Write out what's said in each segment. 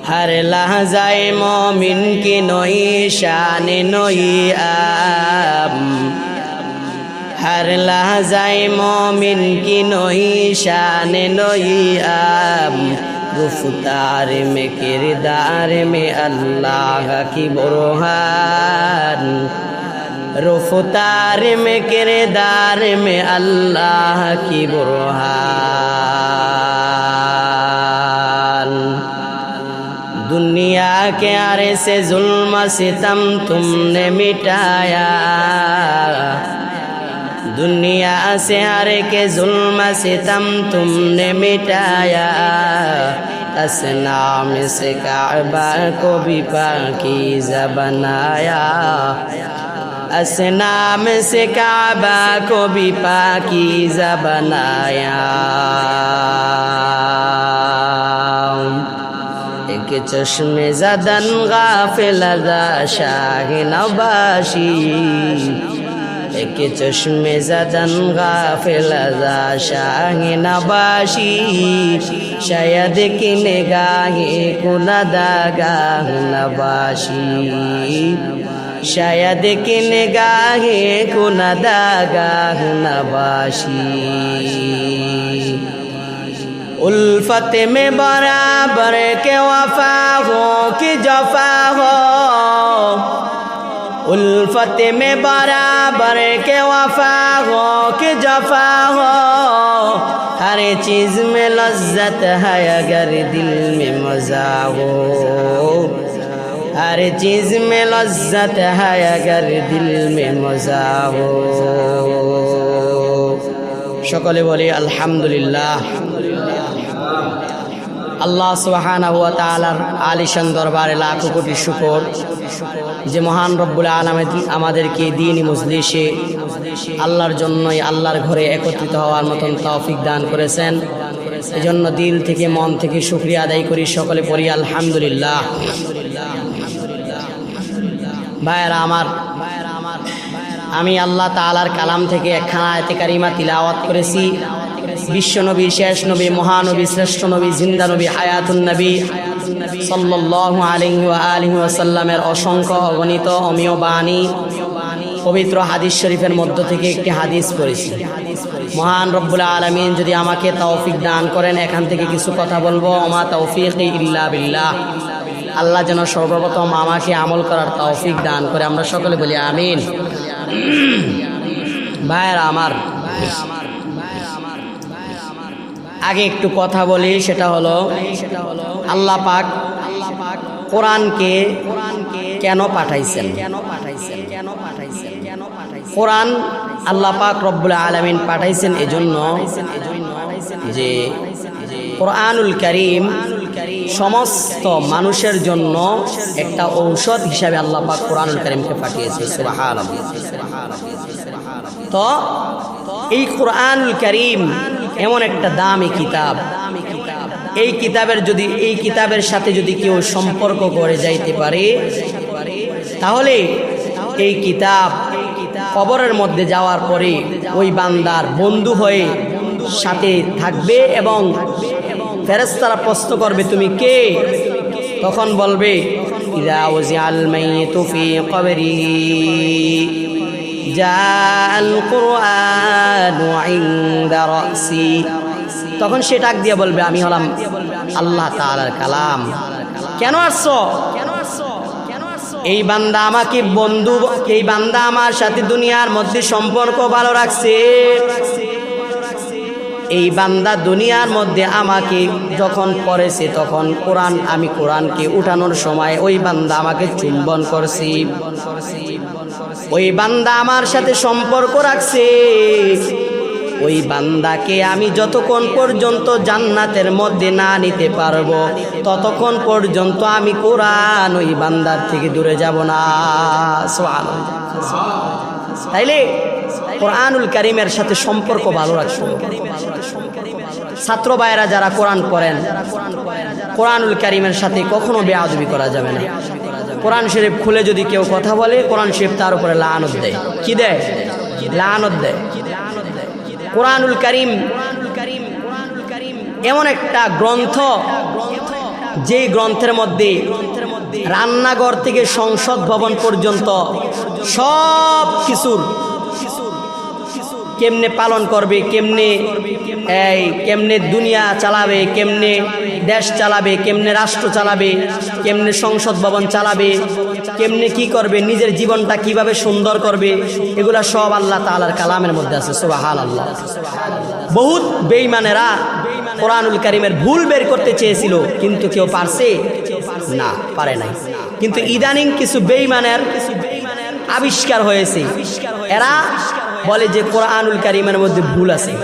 हर लहज़ाए मोमिन की नोई शान नोई आब, हर लहज़ाए मोमिन की नोई शान नोई आब। गुफ्तार में किरदार में अल्लाह की बुरहान, रुफ्तार में किरदार में अल्लाह की बुरहान। दुनिया के आरे से जुल्म सितम तुमने मिटाया, दुनिया से आरे के जुल्म सितम तुमने मिटाया। असनाम से काबा को भी पाकीज़ा बनाया, असनाम से काबा को भी पाकीज़ा बनाया। एक चश्मे ज़दन गाफिल ज़ा शाह नवाशी, एक चश्मे ज़दन गाफिल ज़ा शाह नवाशी। शायद कि निगाहे कुनदागाह नवाशी, शायद कि निगाहे कुनदागाह नवाशी। उल्फत में बराबर के वफा हो कि जफा हो, उल्फत में बराबर के वफा हो कि जफा हो। हर चीज़ में लज्जत है अगर दिल में मज़ा हो, हर चीज़ में लज्जत है अगर दिल में मज़ा हो। সকলে বলি আলহামদুলিল্লাহ। আল্লাহ সুবহানাহু ওয়া তাআলার আলিশান দরবারে লাখো কোটি শুকর যে মহান রব্বুল আলামিন আমাদেরকে দ্বীনি মজলিসে আল্লাহর জন্যই আল্লাহর ঘরে একত্রিত হওয়ার মতন তৌফিক দান করেছেন। এজন্য দিল থেকে মন থেকে শুকরিয়া আদায় করি, সকলে পড়ি আলহামদুলিল্লাহ। ভাইরা আমার, আমি আল্লাহ তাআলার কালাম থেকে একখানা আয়াতে কারিমা তিলাওয়াত করেছি। বিশ্বনবী, শেষ নবী, মহানবী, শ্রেষ্ঠ নবী, জিন্দা নবী, হায়াতুন নবী সাল্লাল্লাহু আলাইহি ওয়া আলিহি ওয়াসাল্লামের অসংখ্য অগণিত অমীয় বাণী পবিত্র হাদিস শরীফের মধ্য থেকে একটি হাদিস পড়েছি। মহান রব্বুল আলামিন যদি আমাকে তৌফিক দান করেন এখান থেকে কিছু কথা বলবো। ওমা তৌফিকি ইল্লা বিল্লাহ। আল্লাহ যেন সর্বপ্রথম আমাকে আমল করার তৌফিক দান করে, আমরা সকলে বলি আমিন। ভাইরা আমার, আগে একটু কথা বলি, সেটা হলো আল্লাহ পাক কোরআনকে কেন পাঠাইছেন। কোরআন আল্লাহ পাক রব্বুল আলামিন পাঠাইছেন এজন্য যে কোরআনুল কারীম সমস্ত মানুষের জন্য একটা ঔষধ হিসাবে আল্লাহ পাক কোরআনুল কারীমকে পাঠিয়েছে। সুবহানাল্লাহ। তো এই কোরআনুল কারীম এমন একটা দামি কিতাব, এই কিতাবের সাথে যদি কেউ সম্পর্ক করে যাইতে পারে তাহলে এই কিতাব কবরের মধ্যে যাওয়ার পরে ওই বান্দার বন্ধু হয়ে সাথে থাকবে এবং ফেরেশতারা প্রশ্ন করবে তুমি কে? তখন বলবে ইযা ওয়াজিআল মাইয়িতু ফি কবরিহি জাআল কুরআনু ইনদা রাসি। তখন সে ডাক দিয়ে বলবে আমি হলাম আল্লাহ তাআলার কালাম। কেন আসছো? এই বান্দা আমাকে বন্ধু, এই বান্দা আমার সাথে দুনিয়ার মধ্যে সম্পর্ক ভালো রাখছে। এই বান্দা দুনিয়ার মধ্যে আমাকে যখন পড়েছে তখন আমি কোরআনকে উঠানোর সময় ওই বান্দা আমাকে চুম্বন করছি। ওই বান্দা আমার সাথে সম্পর্ক রাখছে। ওই বান্দাকে আমি যতক্ষণ পর্যন্ত জান্নাতের মধ্যে না নিতে পারবো ততক্ষণ পর্যন্ত আমি কোরআন ওই বান্দার থেকে দূরে যাব না। সুবহানাল্লাহ। তাইলে কোরআনুল কারীমের সাথে সম্পর্ক ভালো রাখবো। ছাত্র ভাইয়েরা যারা কোরআন পড়েন, কোরআনুল কারীমের সাথে কখনো বেয়াদবি করা যাবে না। কোরআন শরীফ খুলে যদি কেউ কথা বলে কোরআন শরীফ তার উপরে লানত দেয়। কি দেয়? লানত দেয়। কোরআনুল কারীম এমন একটা গ্রন্থ যেই গ্রন্থের মধ্যে রান্নাঘর থেকে সংসদ ভবন পর্যন্ত সব কিছুর কেমনে পালন করবে, কেমনে দুনিয়া চালাবে, কেমনে দেশ চালাবে, কেমনে রাষ্ট্র চালাবে, কেমনে সংসদ ভবন চালাবে, কেমনে কি করবে, নিজের জীবনটা কিভাবে সুন্দর করবে, এগুলা সব আল্লাহ তাআলার কালামের মধ্যে আছে। সুবহানাল্লাহ। বহুত বেঈমানেরা কোরআনুল কারীমের ভুল বের করতে চেয়েছিল, কিন্তু কেউ পারছে না, পারে নাই। কিন্তু ইদানিং কিছু বেঈমানের আবিষ্কার হয়েছে, এরা বলে যে কোরআনুল কারীমের মধ্যে ভুল আছে।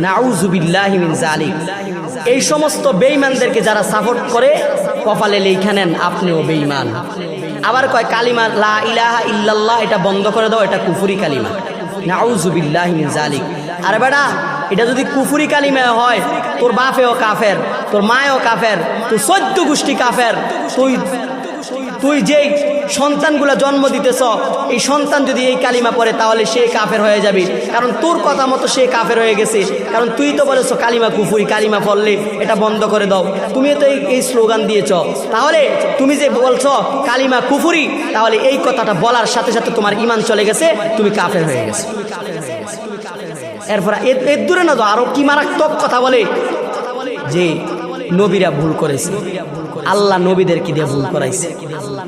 নাউযু বিল্লাহি মিন যালিক। এই সমস্ত বেঈমানদেরকে যারা সাপোর্ট করে কপালে লেখা নেন আপনিও বেঈমান। আবার কয় কালিমা লা ইলাহা ইল্লাল্লাহ এটা বন্ধ করে দাও, এটা কুফরি কালিমা। নাউযু বিল্লাহি মিন যালিক। আরে বেটা, এটা যদি কুফরি কালিমা হয়, তোর বাপেও কাফের, তোর মায়েও কাফের, তোর 14 গোষ্ঠী কাফের। তুই যেই সন্তানগুলা জন্ম দিতেছ, এই সন্তান যদি এই কালিমা পড়ে তাহলে সে কাফের হয়ে যাবে, কারণ তোর কথা মতো সে কাফের হয়ে গেছে। কারণ তুই তো বলেছ কালিমা কুফরি, কালিমা পড়লে এটা বন্ধ করে দাও, তুমি তো এই স্লোগান দিয়েছ। তাহলে তুমি যে বলছো কালিমা কুফরি, তাহলে এই কথাটা বলার সাথে সাথে তোমার ঈমান চলে গেছে, তুমি কাফের হয়ে গেছে। এরপর এর দূরে না তো আরো কি মারাত্মক কথা বলে যে নবীরা ভুল করেছে, আল্লাহ নবীদেরকে দিয়ে ভুল করাইছে।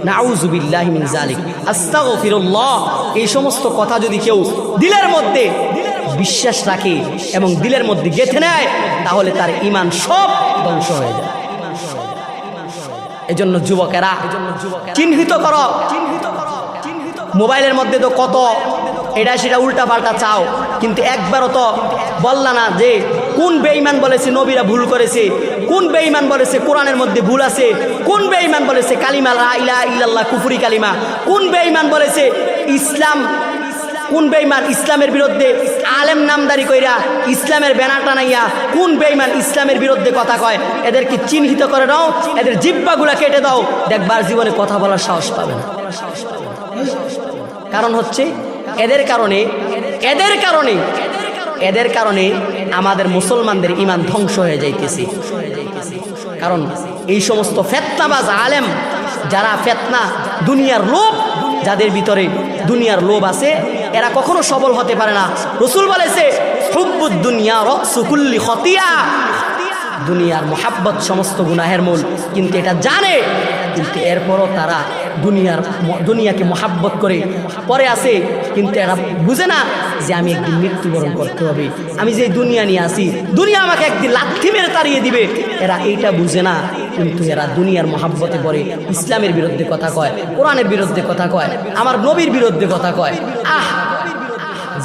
নাউযু বিল্লাহি মিন যালিক, আস্তাগফিরুল্লাহ। এই সমস্ত কথা যদি কেউ দিলের মধ্যে বিশ্বাস রাখে এবং দিলের মধ্যে গেঁথে নেয়, তাহলে তার ঈমান সব ধ্বংস হয়ে যায়। এজন্য যুবকেরা চিহ্নিত করো। মোবাইলের মধ্যে তো কত এটা সেটা উল্টা পাল্টা চাও, কিন্তু একবারও তো বললা না যে কোন বেঈমান বলেছে নবীরা ভুল করেছে, কোন বেঈমান বলেছে কোরআনের মধ্যে ভুল আছে, কোন বেঈমান বলেছে কালিমা লা ইলাহা ইল্লাল্লাহ কুফরি কালিমা, কোন বেঈমান বলেছে ইসলাম, কোন বেঈমান ইসলামের বিরুদ্ধে আলেম নামদারি কইরা ইসলামের ব্যানার টানাইয়া, কোন বেঈমান ইসলামের বিরুদ্ধে কথা কয়। এদেরকে চিহ্নিত করে নাও, এদের জিহ্বাগুলা কেটে দাও, দেখবার জীবনে কথা বলার সাহস পাবে না। কারণ হচ্ছে এদের কারণে আমাদের মুসলমানদের ঈমান ধ্বংস হয়ে যাইতেছে। কারণ এই সমস্ত ফেতনাবাজ আলেম, যারা ফেতনা দুনিয়ার লোভ, যাদের ভিতরে দুনিয়ার লোভ আছে, এরা কখনো সবল হতে পারে না। রাসূল বলেছে হুব্বুদ দুনিয়া রাসু কুল্লি খতিয়া, দুনিয়ার মোহাব্বত সমস্ত গুনাহের মূল। কিন্তু এটা জানে, কিন্তু এরপরও তারা দুনিয়াকে মোহাব্বত করে পরে আসে, কিন্তু এরা বুঝে না যে আমি একদিন মৃত্যুবরণ করতে হবে, আমি যে দুনিয়া নিয়ে আসি, দুনিয়া আমাকে একদিন লাথি মেরে তাড়িয়ে দিবে। এরা এইটা বুঝে না, কিন্তু এরা দুনিয়ার মোহাব্বতে পড়ে ইসলামের বিরুদ্ধে কথা কয়, কোরআনের বিরুদ্ধে কথা কয়, আমার নবীর বিরুদ্ধে কথা কয়।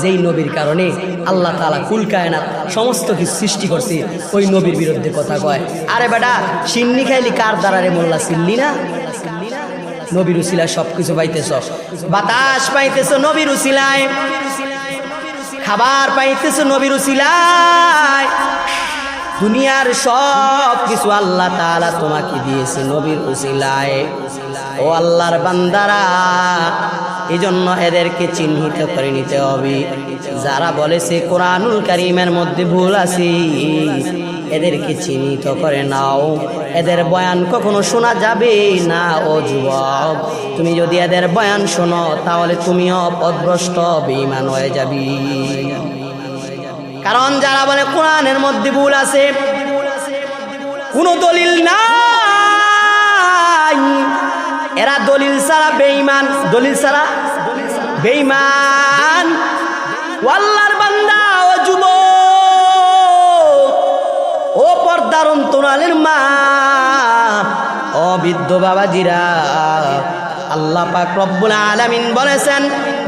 যেই নবীর কারণে আল্লাহ তাআলা কুল কায়নাত সমস্ত কিছু সৃষ্টি করছে, ওই নবীর বিরুদ্ধে কথা কয়। আরে বেটা, সিন্নি খাইলি কার দ্বারারে মোল্লা চিনলি না? নবীর উসিলায় সব কিছু পাইতেছ, বাতাস পাইতেছ নবীর উসিলায়, খাবার পাইতেছ নবীর উসিলায়, দুনিয়ার সব কিছু আল্লাহ তাআলা তোমাকে দিয়েছে নবীর উসিলায়। ও আল্লাহর বান্দারা, এজন্য এদেরকে চিহ্নিত করে নিতে হবে। যারা বলেছে কোরআনুল কারীমের মধ্যে ভুল আছে, এদেরকে চিহ্নিত করে নাও। এদের বয়ান কখনো শোনা যাবে না। ও যুবক, তুমি যদি এদের বয়ান শোনো, তাহলে তুমিও পথভ্রষ্ট বেঈমান হয়ে যাবি। কারণ যারা বলে কোরআনের মধ্যে ভুল আছে, কোনো দলিল নাই, এরা দলিল ছাড়া বেঈমান, দলিল ছাড়া বেঈমান। আল্লাহর বান্দা, ও যুবক, ও পর্দার অন্তরালের মা, ও বৃদ্ধ বাবাজিরা, আল্লাহ পাক রব্বুল আলামিন বলেছেন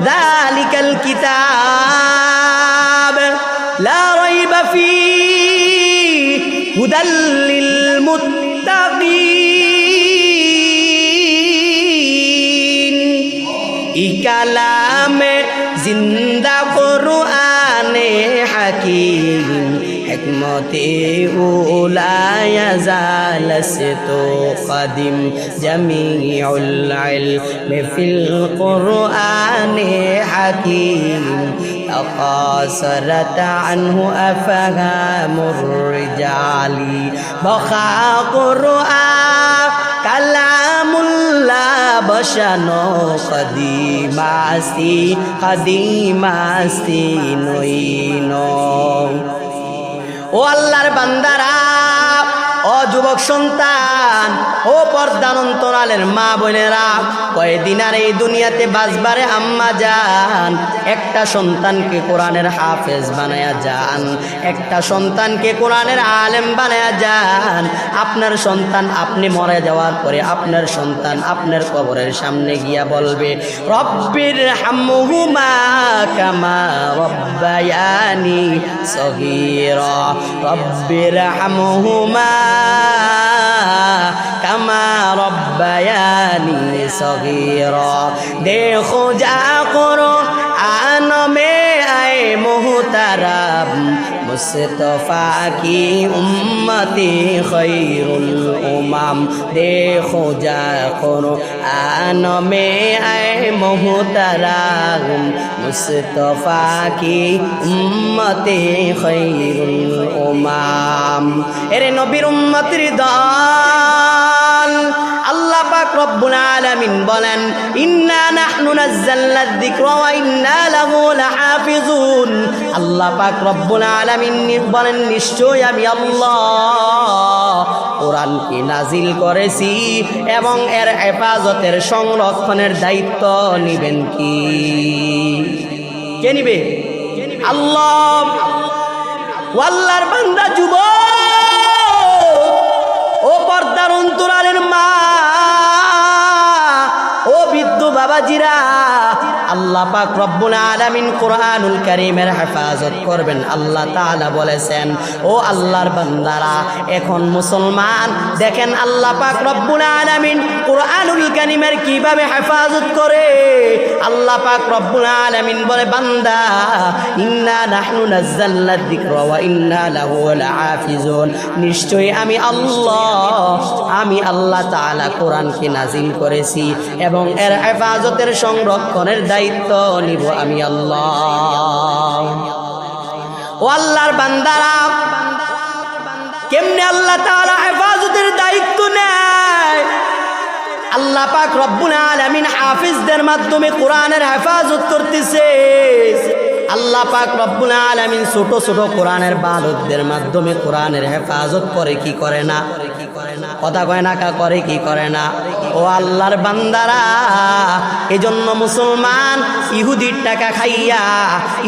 যালিকাল কিতাব লা রাইবা ফীহি হুদাল লিল মুত্তাকিন। ই কালামে জিন্দা কুরআনে হাকীম, হিকমত لا يزال قديم جميع العلم في القرآن حكيم تقاصرت عنه أفهام الرجال بقى قرآن কালামুল্লাহ বসানো কদিমাস্তি নইন। ও আল্লাহর বান্দারা, ও যুবক সন্তান, ও পর্দার অন্তরালের মা বোনেরা, কয়দিন আর এই দুনিয়াতে বাঁচবারে আম্মা যান। একটা সন্তানকে কোরআনের হাফেজ বানায়া যান, একটা সন্তানকে কোরআনের আলেম বানায়া যান। আপনার সন্তান আপনি মরে যাওয়ার পরে আপনার সন্তান আপনার কবরের সামনে গিয়া বলবে, রব্বির হামহুমা কামা রব্বায়ানি সগীরা, রব্বির হামহুমা কামা রব্বায়ানি সগীরা। দেখো যা করো আনো মে আয়ে মুহতারাম, মুস্তফা কি উম্মতি খৈরুল উমাম। দেখো যা করো আনো মে আয়ে মুহতারাম, মুস্তফা কি উম্মতি খৈরুল উমাম। এরে নবীর উম্মতির দল, আল্লাহ পাক রব্বুল আলামিন বলেন, ইন্না নাহনু নাযালনা যিকরা ওয়া ইন্না লাহু লাহাফিজুন। আল্লাহ পাক রব্বুল আলামিন বলেন, নিশ্চয় আমি আল্লাহ কোরআনকে নাজিল করেছি এবং এর হেফাজতের সংরক্ষণের দায়িত্ব নিবেন কি? কে নিবে? আল্লাহ। আল্লাহর বান্দা যুবক, ও পর্দার অন্তরালের মা, ও বৃদ্ধ বাবাজিরা, আল্লাহ পাক রব্বুল আলামিন কোরআনুল কারীমের হেফাজত করবেন। আল্লাহ তাআলা বলেছেন, ও আল্লাহর বান্দারা, এখন মুসলমান দেখেন আল্লাহ পাক রব্বুল আলামিন কোরআনুল কারীমের কিভাবে হেফাজত করে। আল্লাহ পাক রব্বুল আলামিন বলে, বান্দা, ইন্না নাহনু নাযালনা যিকরা ওয়া ইন্না লাহু লাহাফিজুন। নিশ্চয়ই আমি আল্লাহ তাআলা কোরআনকে নাজিল করেছি এবং এর হেফাজতের সংরক্ষণের দায়িত্ব নিব আমি আল্লাহ। ও আল্লাহর বান্দারা, কেমনে আল্লাহ তাআলা হেফাজতের দায়িত্ব নেয়? আল্লাহ পাক রব্বুল আলামিন হাফিজদের মাধ্যমে কোরআনের হেফাজত করতেছে। আল্লাহ পাক রব্বুল আলামিন ছোট ছোট কোরআনের বালকদের মাধ্যমে কোরআনের হেফাজত করে কি করে না? কথা কয় না কা? করে কি করে না? ও আল্লাহর বান্দারা, এজন্য মুসলমান ইহুদির টাকা খাইয়া,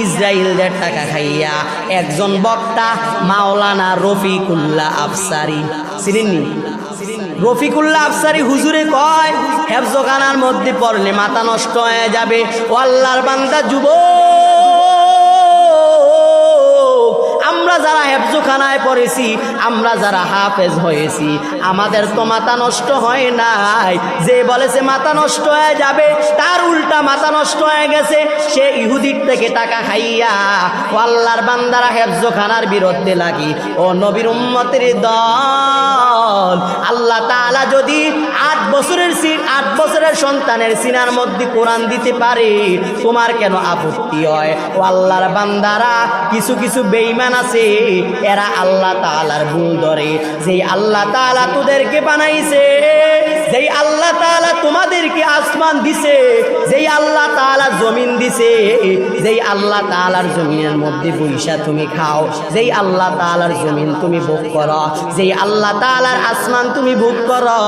ইসরায়েলদের টাকা খাইয়া একজন বক্তা মাওলানা রফিকুল্লাহ আফসারি, চিনেননি? রফিকুল্লাহ আফসারি হুজুরে কয়, হেফজখানার মধ্যে পড়লে মাথা নষ্ট হয়ে যাবে। ও আল্লাহর বান্দা আমরা যারা হেফজখানায় পড়েছি, আমরা যারা হাফেজ হয়েছি, আমাদের তো মাথা নষ্ট হয় নাই। যে বলেছে মাথা নষ্ট হয়ে যাবে, তার উল্টা মাথা নষ্ট হয়ে গেছে। সে ইহুদির থেকে টাকা খাইয়া ও আল্লাহর বান্দারা হেফজখানার বিরুদ্ধে লাগি। ও নবীর উম্মতের দল, আল্লাহ তাআলা যদি 8 বছরের সন্তানের সিনার মধ্যে কোরআন দিতে পারে, তোমার কেন আপত্তি হয়? ও আল্লাহর বান্দারা, কিছু কিছু বেঈমান আছে, এরা আল্লাহ তাআলার ভুল ধরে। যেই আল্লাহ তাআলা তোদেরকে বানাইছে, যেই আল্লাহ তাআলা তোমাদেরকে আসমান দিছে, যেই আল্লাহ তাআলা জমিন দিছে, যেই আল্লাহ তাআলার জমিনের মধ্যে বৈশা তুমি খাও, যেই আল্লাহ তাআলার জমিন তুমি ভোগ করো, যেই আল্লাহ তাআলার আসমান তুমি ভোগ করো,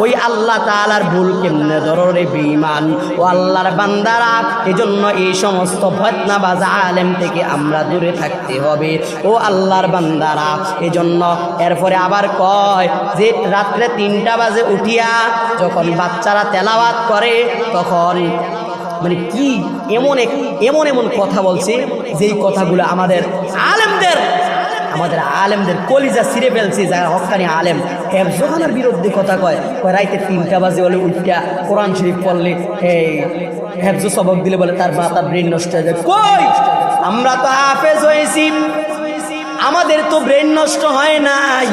ওই আল্লাহ তাআলার ভুল কেমনে ধরো রে বেঈমান? ও আল্লাহর বান্দারা, এজন্য এই সমস্ত ফতনাবাজ আলেম থেকে আমরা দূরে থাকতে হবে। ও আল্লাহর বান্দারা, এজন্য এরপরে আবার কয় যে রাত্রে 3টা বাজে উঠিয়া যখন বাচ্চারা তেলাওয়াত করে, তখন মানে কি এমন এমন কথা বলছে, যেই কথাগুলো আমাদের আলেমদের কলিজা ছিঁড়ে ফেলছে। যারা হক্কানি আলেম, হেফজখানার বিরুদ্ধে কথা কয়। রাইতে 3টা বাজে বলে উঠিয়া কোরআন শরীফ পড়লে, এই হেফজ সবক দিলে বলে তার ব্রেন নষ্ট হয়ে যায়। কই, আমরা তো হাফেজ হয়েছি, আমাদের তো ব্রেন নষ্ট হয় নাই,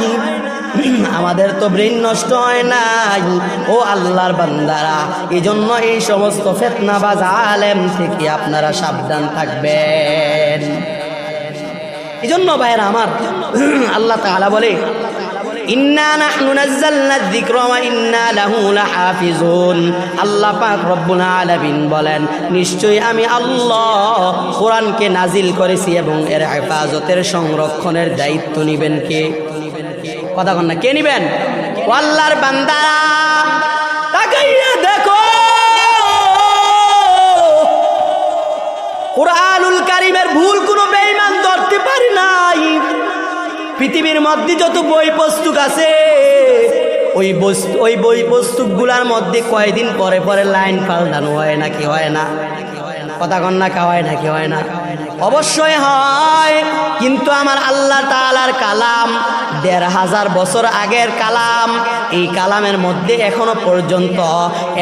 আমাদের তো ব্রেন নষ্ট হয় নাই ও আল্লাহর বান্দারা। এই জন্য এই সমস্ত ফিতনাবাজ আলেম থেকে আপনারা সাবধান থাকবেন। এই জন্য ভাইরা আমার, আল্লাহ তাআলা বলে ইন্না নাহনু নাযালনা যিকরা ওয়া ইন্না লাহু লাহাফিজুন। আল্লাহ পাক রব্বুল আলামিন বলেন, নিশ্চয়ই আমি আল্লাহ কোরআনকে নাজিল করেছি এবং এর হেফাজতের সংরক্ষণের দায়িত্ব নেবেন কে? কথা কন না, কে নেবেন? ও আল্লাহর বান্দারা তাকাইয়া দেখো, কুরআনুল কারীমের ভুল কোনো বেঈমান ধরতে পারে নাই। পৃথিবীর মধ্যে যত বই পুস্তক আছে, ওই বই পুস্তকগুলোর মধ্যে কয়দিন পরে পরে লাইন পাল্টানো হয় নাকি হয় না? কথা কন না, হয় নাকি হয় না? অবশ্যই হয়। কিন্তু আমার আল্লাহ তাআলার কালাম ১৫০০ বছর আগের কালাম, এই কালামের মধ্যে এখনো পর্যন্ত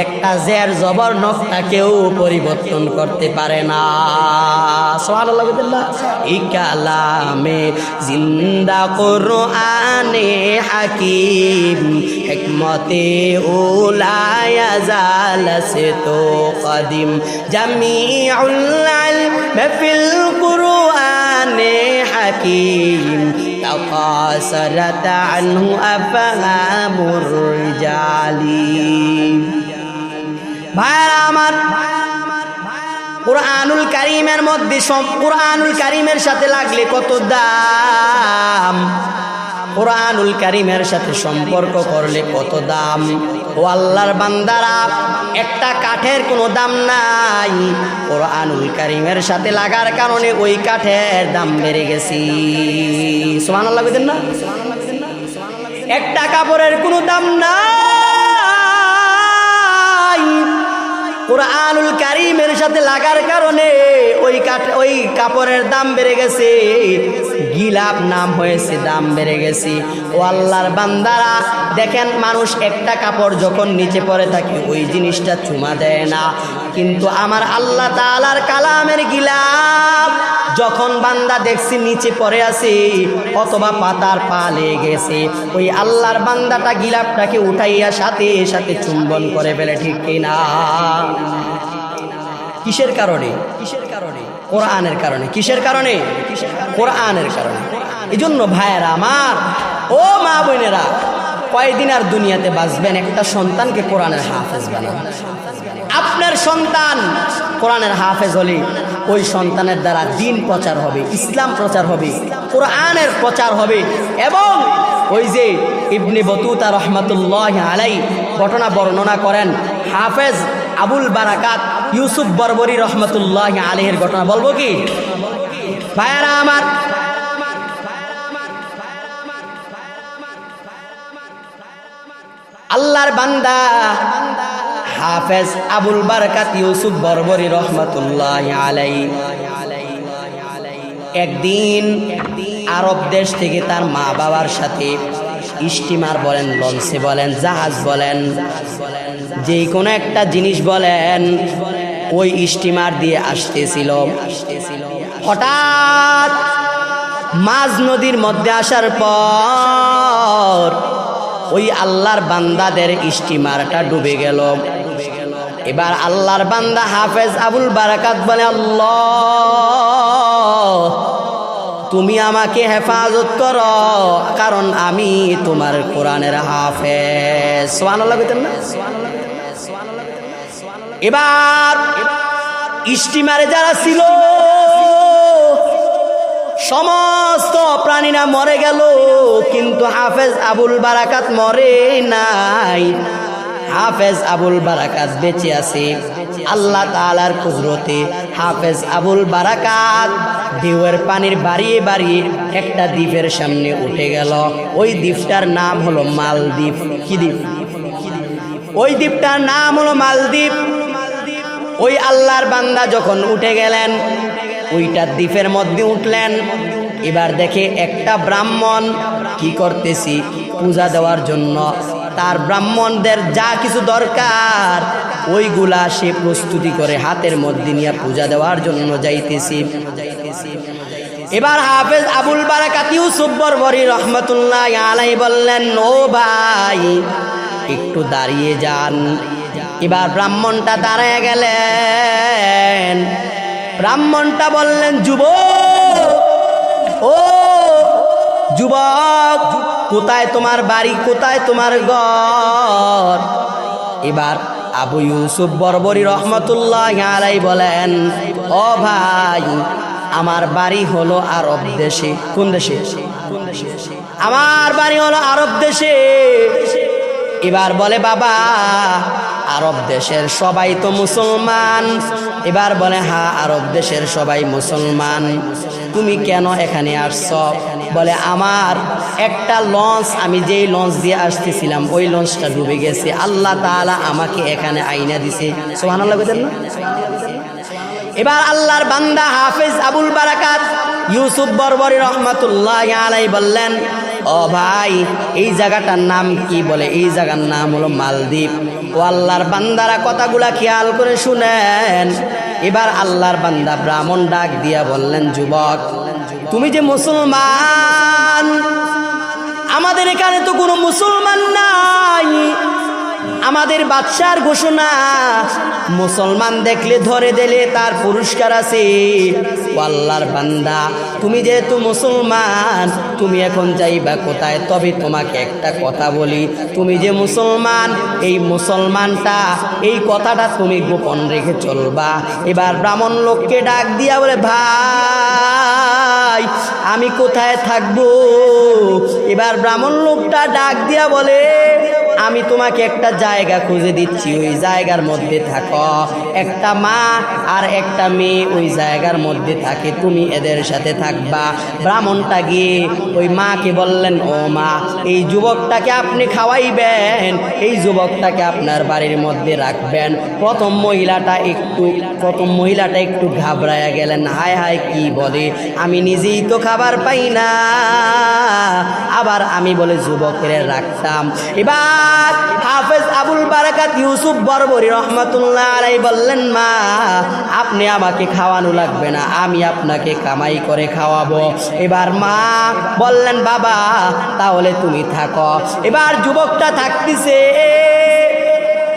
একটা জের জবর নকটা কেউ পরিবর্তন করতে পারে না। সুবহানাল্লাহ। এই কালামে জিন্দা কুরআনে হাকিম, হিকমতে উলায়া জালসে তো কদিম, জামিউল ইলম ফিল কুরআনে হাকিম, তাকাসারাত আনহু আফহামুর রিজালি। ভাইরা আমার, কুরআনুল কারীমের মধ্যে কুরআনুল কারীমের সাথে লাগলে কত দাম, কুরআনুল কারীমের সাথে সম্পর্ক করলে কত দাম। ও আল্লাহর বান্দারা, একটা কাঠের কোনো দাম নাই, কুরআনুল কারীমের সাথে লাগার কারণে ওই কাঠের দাম বেড়ে গেছে। সুবহানাল্লাহ বলেন না? একটা কাপড়ের কোনো দাম নাই, কুরআনুল কারীমের সাথে লাগার কারণে ওই কাপড়ের দাম বেড়ে গেছে, গিলাপ নাম হয়েছে, দাম বেড়ে গেছে। ও আল্লাহর বান্দারা দেখেন, মানুষ একটা কাপড় যখন নিচে পড়ে থাকে ওই জিনিসটা চুমা দেয় না, কিন্তু আমার আল্লাহ তাআলার কালামের গিলাপ যখন বান্দা দেখছি নিচে পড়ে আছে অথবা পাতার পা লেগে গেছে, ওই আল্লাহর বান্দাটা গিলাপটাকে উঠাইয়া সাথে সাথে চুম্বন করে ফেলে, ঠিক কিনা? কিসের কারণে? কোরআনের কারণে। কিসের কারণে? কোরআনের কারণে। এই জন্য ভাইয়েরা আমার, ও মা বোনেরা, কয়দিন আর দুনিয়াতে বাঁচবেন, একটা সন্তানকে কোরআনের হাফেজ বানান। আপনার সন্তান কোরআনের হাফেজ হলে ওই সন্তানের দ্বারা দ্বীন প্রচার হবে, ইসলাম প্রচার হবে, কোরআনের প্রচার হবে। এবং ওই যে ইবনে বতুতা রহমাতুল্লাহ আলাইহি ঘটনা বর্ণনা করেন, হাফেজ আবুল বারাকাত ইউসুফ বরবরি রহমাতুল্লাহ আলাইহির ঘটনা বলবো কি? ভাইয়েরা আমার, আল্লাহর বান্দা হাফেজ আবুল বারাকাত ইউসুফ বরবরি রহমাতুল্লাহ আলাইহি একদিন আরব দেশ থেকে তার মা বাবার সাথে স্টিমার বলেন, লঞ্চে বলেন, জাহাজ বলেন, যে কোনো একটা জিনিস বলেন, ওই স্টিমার দিয়ে আসতেছিল। হঠাৎ মাঝ নদীর মধ্যে আসার পর ওই আল্লাহর বান্দাদের স্টিমারটা ডুবে গেল। এবার আল্লাহর বান্দা হাফেজ আবুল বারাকাত বলে, আল্লাহ তুমি আমাকে হেফাজত করো, কারণ আমি তোমার কোরআনের হাফেজ। সুবহানাল্লাহ বলেন না? এবার স্টিমারে যারা ছিল সমস্ত প্রাণীরা মরে গেল, কিন্তু হাফেজ আবুল বারাকাত মরে নাই। হাফেজ আবুল বারাকাত বেঁচে আছে। আল্লাহ তাআলার কুদরতে হাফেজ আবুল বারাকাত ঢেউয়ের পানির বাড়িয়ে বাড়িয়ে একটা দ্বীপের সামনে উঠে গেল। ওই দ্বীপটার নাম হলো মালদ্বীপ। কি দ্বীপ? ওই দ্বীপটার নাম হলো মালদ্বীপ। ওই আল্লাহর বান্দা যখন উঠে গেলেন, ওইটা দ্বীপের মধ্যে উঠলেন। এবার দেখে একটা ব্রাহ্মণ কি করতেছি, পূজা দেওয়ার জন্য তার ব্রাহ্মণদের যা কিছু দরকার ওইগুলা সে প্রস্তুতি করে হাতের মধ্যে নিয়ে পূজা দেওয়ার জন্য যাইতেছি। এবার হাফেজ আবুল বারাকাত ইউসুফ বরবরী রহমতুল্লাহ আলাইহি বললেন, ও ভাই একটু দাঁড়িয়ে যান। এবার ব্রাহ্মণটা দাঁড়িয়ে গেলেন। ব্রাহ্মণটা বললেন, যুবক, ও যুবক, কোথায় তোমার বাড়ি, কোথায় তোমার ঘর? এবার আবু ইউসুফ বরবরী রহমতুল্লাহ আলাইহি বলেন, ও ভাই আমার বাড়ি হলো আরব দেশে। কোন দেশে? আমার বাড়ি হলো আরব দেশে। এবার বলে, বাবা আরব দেশের সবাই তো মুসলমান। এবার বলে, হ্যাঁ আরব দেশের সবাই মুসলমান, তুমি কেন এখানে আসছ? বলে, আমার একটা লঞ্চ, আমি যেই লঞ্চ দিয়ে আসতেছিলাম ওই লঞ্চটা ডুবে গেছে, আল্লাহ তাআলা আমাকে এখানে আইনা দিছে। সুবহানাল্লাহ বলেন না? এবার আল্লাহর বান্দা হাফেজ আবুল বারাকাত ইউসুফ বরবরী রহমতুল্লাহ আলাইহি বললেন, ও ভাই এই জায়গাটার নাম কি? বলে, এই জায়গার নাম হলো মালদ্বীপ। ও আল্লাহর বান্দারা কথাগুলা খেয়াল করে শুনেন। এবার আল্লাহর বান্দা ব্রাহ্মণ ডাক দিয়া বললেন, যুবক তুমি যে মুসলমান, আমাদের এখানে তো কোনো মুসলমান নাই। আমাদের বাদশার ঘোষণা, মুসলমান দেখলে ধরে দিলে তার পুরস্কার আছে। ও আল্লাহর বান্দা তুমি যেহেতু মুসলমান, তুমি এখন যাইবা কোথায়? তবে তোমাকে একটা কথা বলি, তুমি যে মুসলমান, এই মুসলমানটা, এই কথাটা তুমি গোপন রেখে চলবা। এবার ব্রাহ্মণ লোককে ডাক দিয়া বলে, ভাই আমি কোথায় থাকবো? এবার ব্রাহ্মণ লোকটা ডাক দিয়া বলে, আমি তোমাকে একটা জায়গা খুঁজে দিচ্ছি, ওই জায়গার মধ্যে থাকো। একটা মা আর একটা মেয়ে ওই জায়গার মধ্যে থাকে, তুমি এদের সাথে থাকবা। ব্রাহ্মণটা গিয়ে ওই মাকে বললেন, ও মা এই যুবকটাকে আপনি খাওয়াইবেন, এই যুবকটাকে আপনার বাড়ির মধ্যে রাখবেন। প্রথম মহিলাটা একটু ঘাবড়ায়া গেলেন, হায় হায় কি বলে, আমি নিজেই তো খাবার পাই না, আবার আমি বলে যুবকের রাখতাম। এবার হাফেজ আবুল বারাকাত ইউসুফ বরবরী রহমতুল্লাহ আলাইহি বললেন, মা আপনি আমাকে খাওয়ানো লাগবে না, আমি আপনাকে কামাই করে খাওয়াবো। এবার মা বললেন, বাবা তাহলে তুমি থাকো। এবার যুবকটা থাকতেছে,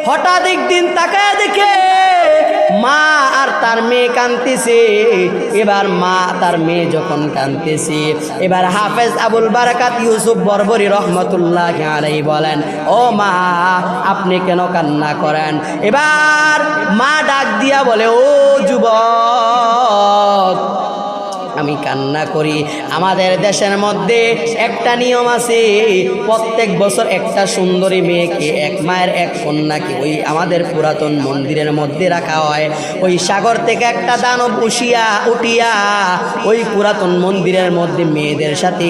হঠাৎ একদিন তাকায় দেখে মা আর তার মেয়ে কাঁদতেছে। এবার মা তার মেয়ে যখন কাঁদতেছে, এবার হাফেজ আবুল বারাকাত ইউসুফ বরবরী রহমতুল্লাহ আলাইহি বলেন, ও মা আপনি কেন কান্না করেন? এবার মা ডাক দিয়া বলে, ও যুবক আমি কান্না করি, আমাদের দেশের মধ্যে একটা নিয়ম আছে, প্রত্যেক বছর একটা সুন্দরী মেয়েকে, এক মায়ের এক কন্যাকে ওই আমাদের পুরাতন মন্দিরের মধ্যে রাখা হয়। ওই সাগর থেকে একটা দানব উঠিয়া ওই পুরাতন মন্দিরের মধ্যে মেয়েদের সাথে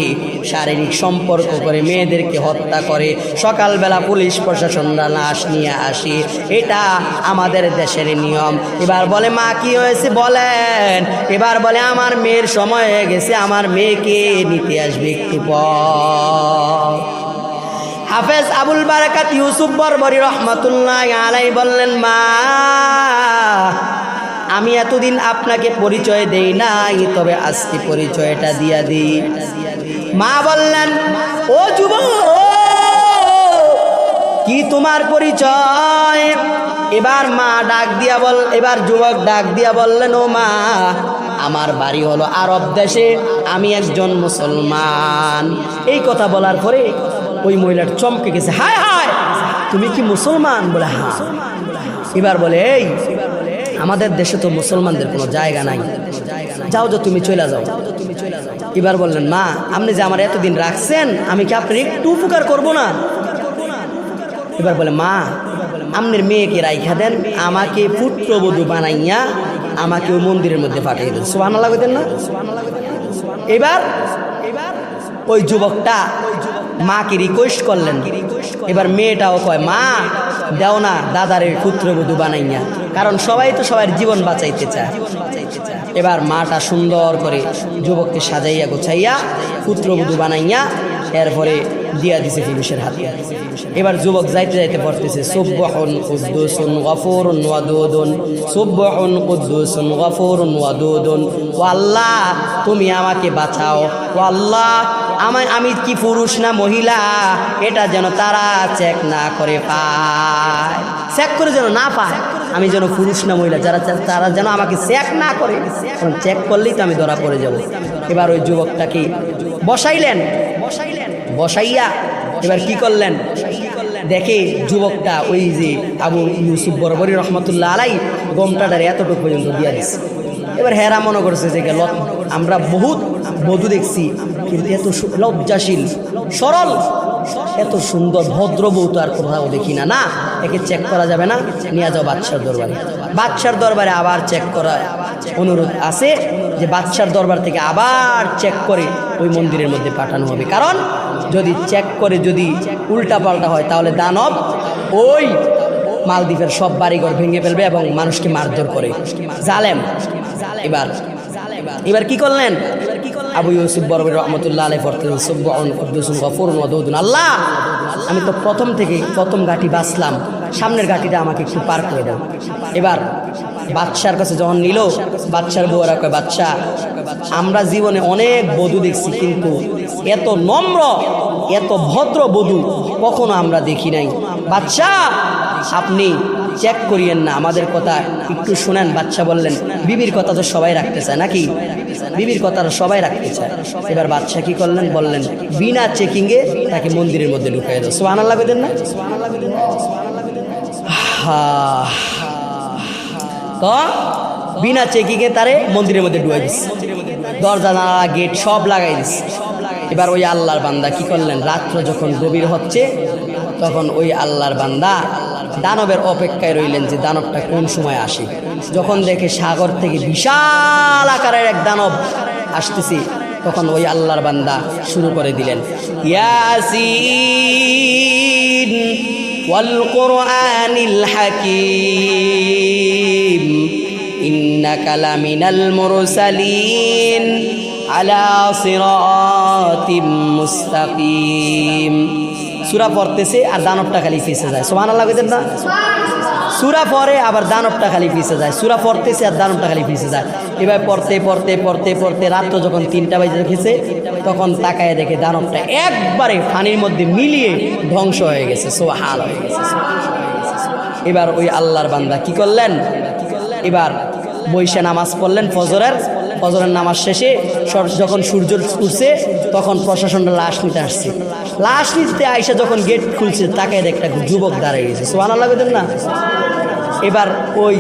শারীরিক সম্পর্ক করে মেয়েদেরকে হত্যা করে। সকালবেলা পুলিশ প্রশাসনরা লাশ নিয়ে আসে, এটা আমাদের দেশের নিয়ম। এবার বলে, মা কি হয়েছে বলেন? এবার বলে, আমার মেয়ের সময় হয়ে গেছে, আমার মেয়েকে নিতে আসবে একটু পর। হাফেজ আবুল বারাকাত ইউসুফ বরবরী রহমতুল্লাহ আলাইহি বললেন, মা আমি এতদিন আপনাকে পরিচয় দেই নাই, তবে আজকে পরিচয়টা দিয়া দিই। মা বললেন, ও যুবক কি তোমার পরিচয়? এবার মা ডাক দিয়া এবার যুবক ডাক দিয়া বললেন, ও মা আমার বাড়ি হলো আরব দেশে, আমি একজন মুসলমান। এই কথা বলার পরে ওই মহিলার চমকে গেছে, হায় হায় তুমি কি মুসলমান? বলে, হ্যাঁ। এবার বলে, এই আমাদের দেশে তো মুসলমানদের কোনো জায়গা নাই, যাও যাও তুমি চলে যাও। এবার বললেন, মা আপনি যে আমার এতদিন রাখছেন, আমি কি আপনার একটু উপকার করব না? এবার বলে, মা আপনার মেয়েকে রাইখা দেন, আমাকে পুত্রবধূ বানাইয়া আমাকে ওই মন্দিরের মধ্যে পাঠিয়ে দেন। সুবহানাল্লাহ কইতেন না? এবার ওই যুবকটা মাকে রিকোয়েস্ট করলেন। এবার মেয়েটাও কয়, মা দেও না দাদারে পুত্রবধূ বানাইয়া, কারণ সবাই তো সবার জীবন বাঁচাইতে চায়। এবার মাটা সুন্দর করে যুবককে সাজাইয়া গোছাইয়া পুত্রবধূ বানাইয়া এরপরে দিয়া দিছে পুরুষের হাতে। এবার যুবক যাইতে যাইতে পড়তেছে সুবহান কুদ্দুসুন গফুরুন ওয়াদুদুন, সুবহান কুদ্দুসুন গফুরুন ওয়াদুদুন। ও আল্লাহ তুমি আমাকে বাঁচাও, ও আল্লাহ আমি কি পুরুষ না মহিলা এটা যেন তারা চেক না করে পায়, চেক করে যেন না পায় আমি যেন পুরুষ না মহিলা, তারা যেন আমাকে চেক না করে, কারণ চেক করলেই তো আমি ধরা পড়ে যাব। এবার ওই যুবকটাকে বসাইলেন, বসাইয়া এবার কি করলেন, দেখে যুবকটা ওই যে আবু ইউসুফ বরবরী রহমতুল্লাহ আলাই গমটাটার এতটুকু পর্যন্ত দিয়া দিচ্ছে। এবার হেরা মনে করছে যে আমরা বহুত বধূ দেখছি কিন্তু এত লজ্জাশীল সরল এত সুন্দর ভদ্র বউ তো আর কোথাও দেখি না, না একে চেক করা যাবে না, নিয়ে যাও বাদশার দরবারে। বাদশার দরবারে আবার চেক করা অনুরোধ আছে যে বাদশার দরবার থেকে আবার চেক করে ওই মন্দিরের মধ্যে পাঠানো হবে, কারণ যদি চেক করে যদি উল্টা পাল্টা হয় তাহলে দানব ওই মালদ্বীপের সব বাড়িঘর ভেঙে ফেলবে এবং মানুষকে মারধর করে, জালেম। এবার কি করলেন, আবু ইউসুফ বরবরী রহমতুল্লাহ আলাইহি পড়তেন সুবহান কুদ্দুসুন গফুরুন ওয়াদুদুন। আল্লাহ আমি তো প্রথম ঘাটি বাঁচলাম, সামনের ঘাটিটা আমাকে একটু পার করে দাও। এবার বাদশার কাছে যখন নিল, বাদশার বউরা কয় বাদশাহ আমরা জীবনে অনেক বধূ দেখছি কিন্তু এত নম্র এত ভদ্র বধূ কখনো আমরা দেখি নাই। বাদশাহ আপনি চেক করিয়েন না, আমাদের কথা একটু শুনেন। বাদশাহ বললেন বিবির কথা তো সবাই রাখতে চায় নাকি, বিবির কথা সবাই রাখতে চায়। এবার বাদশাহ কি করলেন, বললেন বিনা চেকিংয়ে তাকে মন্দিরের মধ্যে ঢুকাই দাও। সুবহানাল্লাহ কইতেন না, তো বিনা চেকিংয়ে তারে মন্দিরের মধ্যে ঢুকাই দিচ্ছে, দরজা জানালা গেট সব লাগাই দিচ্ছে। এবার ওই আল্লাহর বান্দা কি করলেন, রাত্র যখন গভীর হচ্ছে তখন ওই আল্লাহর বান্দা দানবের অপেক্ষায় রইলেন যে দানবটা কোন সময় আসে। যখন দেখে সাগর থেকে বিশাল আকারের এক দানব আসতেছে তখন ওই আল্লাহর বান্দা শুরু করে দিলেন ইয়াসিন ওয়াল কুরআনিল হাকীম ইন্নাকা লামিনাল মুরসালিন আলা সিরাতিম মুস্তাকিম। সূরা পড়তেছে আর দানবটা খালি ফেসে যায়। সুবহানাল্লাহ কইতেন না, সূরা পড়ে আবার দানবটা খালি ফেসে যায়, সূরা পড়তেছে আর দানবটা খালি ফেসে যায়। এবার পড়তে পড়তে পড়তে পড়তে রাত যখন 3টা বাজে দেখেছে তখন তাকায় দেখে দানবটা একবারে পানির মধ্যে মিলিয়ে ধ্বংস হয়ে গেছে। সুবহানাল্লাহ হয়ে গেছে। এবার ওই আল্লাহর বান্দা কি করলেন, এবার বৈশা নামাজ পড়লেন ফজরের নামাজ শেষে যখন সূর্য উঠছে তখন প্রশাসনটা লাশ নিতে আসছে। লাশ নিতে আইসা যখন গেট খুলছে তাকায় একটা যুবক দাঁড়িয়ে গেছে। সুবহানাল্লাহ বলেন না। এবার ওই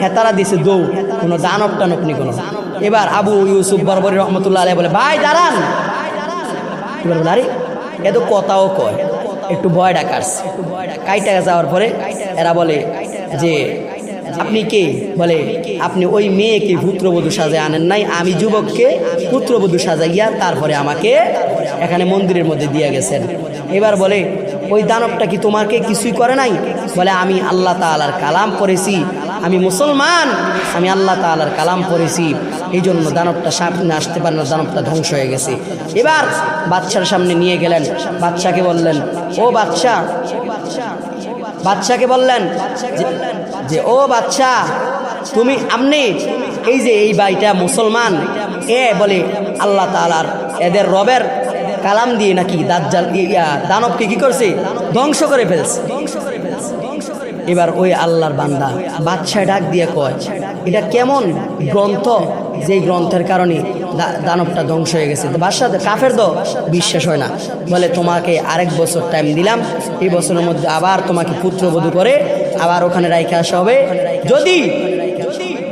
হেতারা দিছে দৌ, কোনো দানব টানব নি কোনো। এবার আবু ইউসুফ বরবরী রহমতুল্লাহ আলাইহি বলে ভাই দাঁড়ান। এবার বলে আরে এত কথাও কয়, একটু ভয় ডাকাচ্ছে। কাইটা যাওয়ার পরে এরা বলে যে আপনি কে, বলে আপনি ওই মেয়েকে পুত্রবধূ সাজায় আনেন নাই, আমি যুবককে পুত্রবধূ সাজাইয়া তারপরে আমাকে এখানে মন্দিরের মধ্যে দিয়ে গেছেন। এবার বলে ওই দানবটা কি তোমাকে কিছুই করে নাই, বলে আমি আল্লাহ তাআলার কালাম পড়েছি, আমি মুসলমান, আমি আল্লাহ তাআলার কালাম পড়েছি, এই জন্য দানবটা সামনে আসতে পারে না, দানবটা ধ্বংস হয়ে গেছে। এবার বাদশার সামনে নিয়ে গেলেন, বাদশাকে বললেন ও বাদশাহ, বাদশাকে বললেন যে ও বাদশা তুমি আপনি এই যে এই ভাইটা মুসলমান, এ বলে আল্লাহ তাআলার এদের রবের কালাম দিয়ে নাকি দাজ্জাল দানবকে কি করছে, ধ্বংস করে ফেলছে। এবার ওই আল্লাহর বান্দা বাদশা ডাক দিয়ে কয় এটা কেমন গ্রন্থ যেই গ্রন্থের কারণে দানবটা ধ্বংস হয়ে গেছে। বাদশা কাফের তো বিশ্বাস হয় না, বলে তোমাকে আরেক বছর টাইম দিলাম, এই বছরের মধ্যে আবার তোমাকে পুত্রবধূ করে আবার ওখানে রাইখে আসা হবে, যদি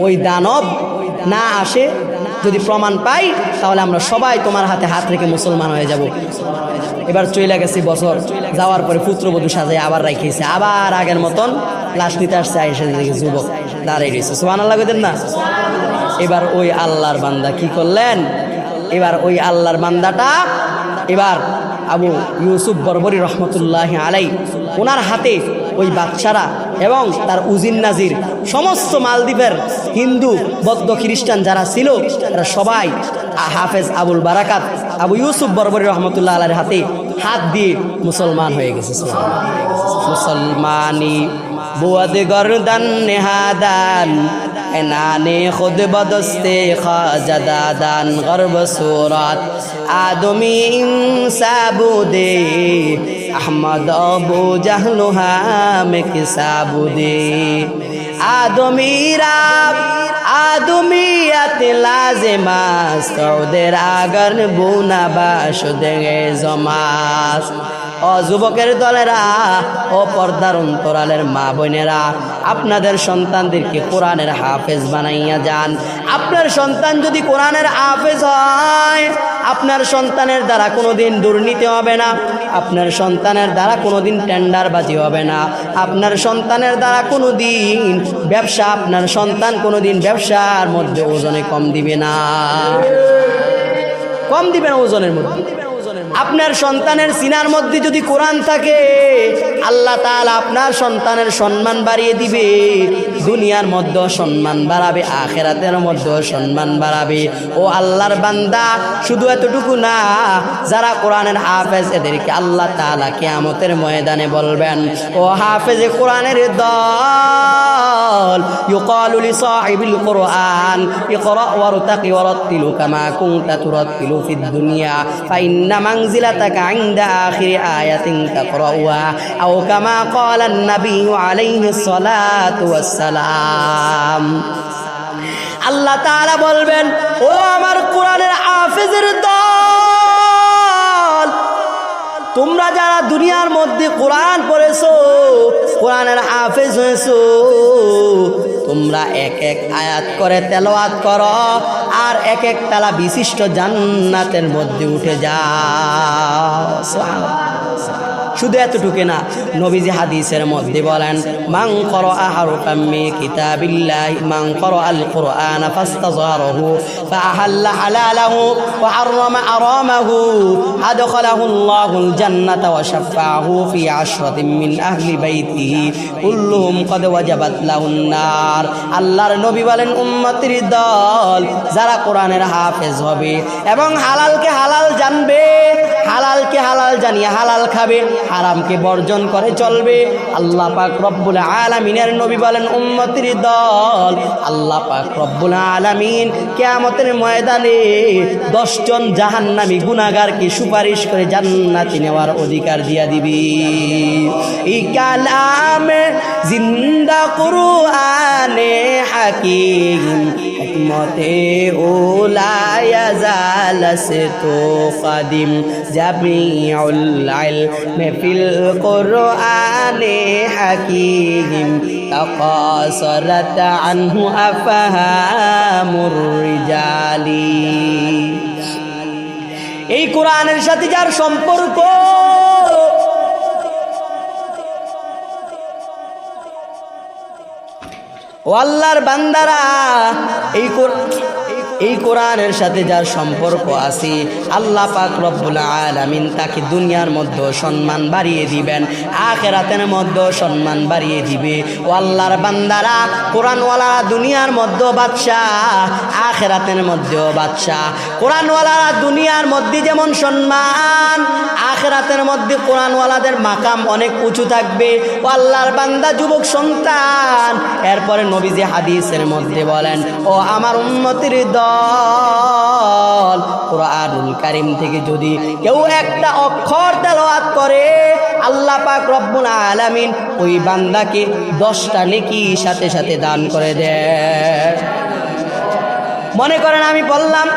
ওই দানব না আসে, যদি প্রমাণ পাই তাহলে আমরা সবাই তোমার হাতে হাত রেখে মুসলমান হয়ে যাব। এবার চলে গেছে বছর, যাওয়ার পরে পুত্রবধূ সাজায় আবার রাইখেছে, আবার আগের মতন লাশ নিতে আসছে, আয়েশা দিকে যুবক দাঁড়িয়ে রয়েছে। সুবহানাল্লাহ কইতেন না। এবার ওই আল্লাহর বান্দা কি করলেন, এবার ওই আল্লাহর বান্দাটা এবার আবু ইউসুফ বরবরী রহমতুল্লাহ আলাই ওনার হাতে ওই বাদশারা এবং তার উজিন নাজির সমস্ত মালদ্বীপের হিন্দু বৌদ্ধ খ্রিস্টান যারা ছিল তারা সবাই হাফেজ আবুল বারাকাত আবু ইউসুফ বরবরী রহমতুল্লাহ আলাইয়ের হাতে হাত দিয়ে মুসলমান হয়ে গেছে। মুসলমানি বুয়াদ গর্দান নেহাদান এনানে খুদ বদস্তে খাজাদাদান গর্ব সুরাত আদমি ইনসাবুদে আহমদ আবু জাহলুহা মে কিসাবুদে আদমিরা আদমিয়াত লাজেমা সৌদের আগর বুনা বাসুদে জমাস। ও যুবকের দলেরা, ও পর্দার অন্তরালের মা বোনেরা, আপনাদের সন্তানদেরকে কোরআনের হাফেজ বানাইয়া যান। আপনার সন্তান যদি কোরআনের হাফেজ হয়, আপনার সন্তানের দ্বারা কোনোদিন দুর্নীতি হবে না, আপনার সন্তানের দ্বারা কোনোদিন টেন্ডারবাজি হবে না, আপনার সন্তানের দ্বারা কোনোদিন ব্যবসা, আপনার সন্তান কোনোদিন ব্যবসার মধ্যে ওজনে কম দিবে না, কম দিবে না ওজনের মধ্যে। আপনার সন্তানের সিনার মধ্যে যদি কোরআন থাকে, আল্লাহ তাআলা আপনার সন্তানের সম্মান বাড়িয়ে দিবে। দুনিয়ার মধ্যেও সম্মান বাড়াবে, আখিরাতের মধ্যেও সম্মান বাড়াবে। ও আল্লাহর বান্দা, শুধু এতটুকু না, যারা কোরআনের হাফেজ এদেরকে আল্লাহ তাআলা কিয়ামতের ময়দানে বলবেন, ও হাফেজে কোরআনের দল, ইউকালু লিসাহিবিল কোরআন ইকরা ওয়ারতাকি ওয়ারাত্তিলু কামা কুনতা তুরাত্তিলু ফিদ দুনিয়া ফাইন্না মানজিলাতাকা ইনদা আখিরি আয়াতিন তাকরাউহা আও কামা ক্বালা an-নবী আলাইহিস সালাতু ওয়াস সালাম। আল্লাহ তাআলা বলবেন, ও আমার কোরআনের হাফেজের দল, তোমরা যারা দুনিয়ার মধ্যে কোরআন পড়েছো, কোরআনের হাফেজ হয়েছো, তোমরা এক এক আয়াত করে তেলাওয়াত করো আর এক এক তালা বিশিষ্ট জান্নাতের মধ্যে উঠে যাও। শুধু এতটুকু না, নবীজি হাদিসের মধ্যে বলেন, মান ক্বারাআ হারফাম মিন কিতাবিল্লাহি মান ক্বারাআল কুরআন ফাস্তাযহারাহু ফাআহাল্লা হালালাহু ওয়া হাররামা হারামাহু আদখালাহু আল্লাহুল জান্নাতা ওয়া শাফাআহু ফি আশরাতিন মিন আহলি বাইতিহি কুল্লুহুম ক্বাদ ওয়াজাবাত লাহুন নার। আল্লাহর নবী বলেন, উম্মতের দল যারা কোরআনের হাফেজ হবে এবং হালালকে হালাল জানবে, হালালকে হালাল জানিয়ে হালাল খাবে, হারামকে বর্জন করে চলবে, আল্লাহ পাক রব্বুল আলামিনের নবী বলেন, উম্মতের দল আল্লাহ পাক রব্বুল আলামিন কিয়ামতের ময়দানে 10 জন জাহান্নামী গুনাহগারকে সুপারিশ করে জান্নাতে নেওয়ার অধিকার দিয়া দিবি। এই কালামে জিন্দা কুরআনে হাকিম হিকমতে উলা ইয়াজাল সে তো কাদিম জামিউল ইলম ফিল কুরআনে হাকিম তাকাসরাত আনহু আফহামুর রিজালি। এই কোরআনের সাথে যার সম্পর্ক, ও আল্লাহর বান্দারা, এই কোরআনের সাথে যার সম্পর্ক আছে, আল্লাহ পাক রব্বুল আলামিন তাকে দুনিয়ার মধ্যে সম্মান বাড়িয়ে দিবেন, আখিরাতের মধ্যে সম্মান বাড়িয়ে দিবে। ও আল্লাহর বান্দারা, কোরআনওয়ালা দুনিয়ার মধ্যে বাদশাহ, আখিরাতের মধ্যেও বাদশাহ। কোরআনওয়ালারা দুনিয়ার মধ্যে যেমন সম্মান, আখিরাতের মধ্যে কোরআনওয়ালাদের মাকাম অনেক উঁচু থাকবে। ও আল্লাহর বান্দা, যুবক সন্তান, এরপরে নবীজি হাদিসের মধ্যে বলেন, ও আমার উম্মতের দল, কোরআনুল কারীম থেকে যদি কেউ একটা অক্ষর তেলাওয়াত করে, আল্লাহ পাক রব্বুল আলামিন ওই বান্দাকে 10টা নেকি সাথে সাথে দান করে দেয়। মনে করেন আমি বললাম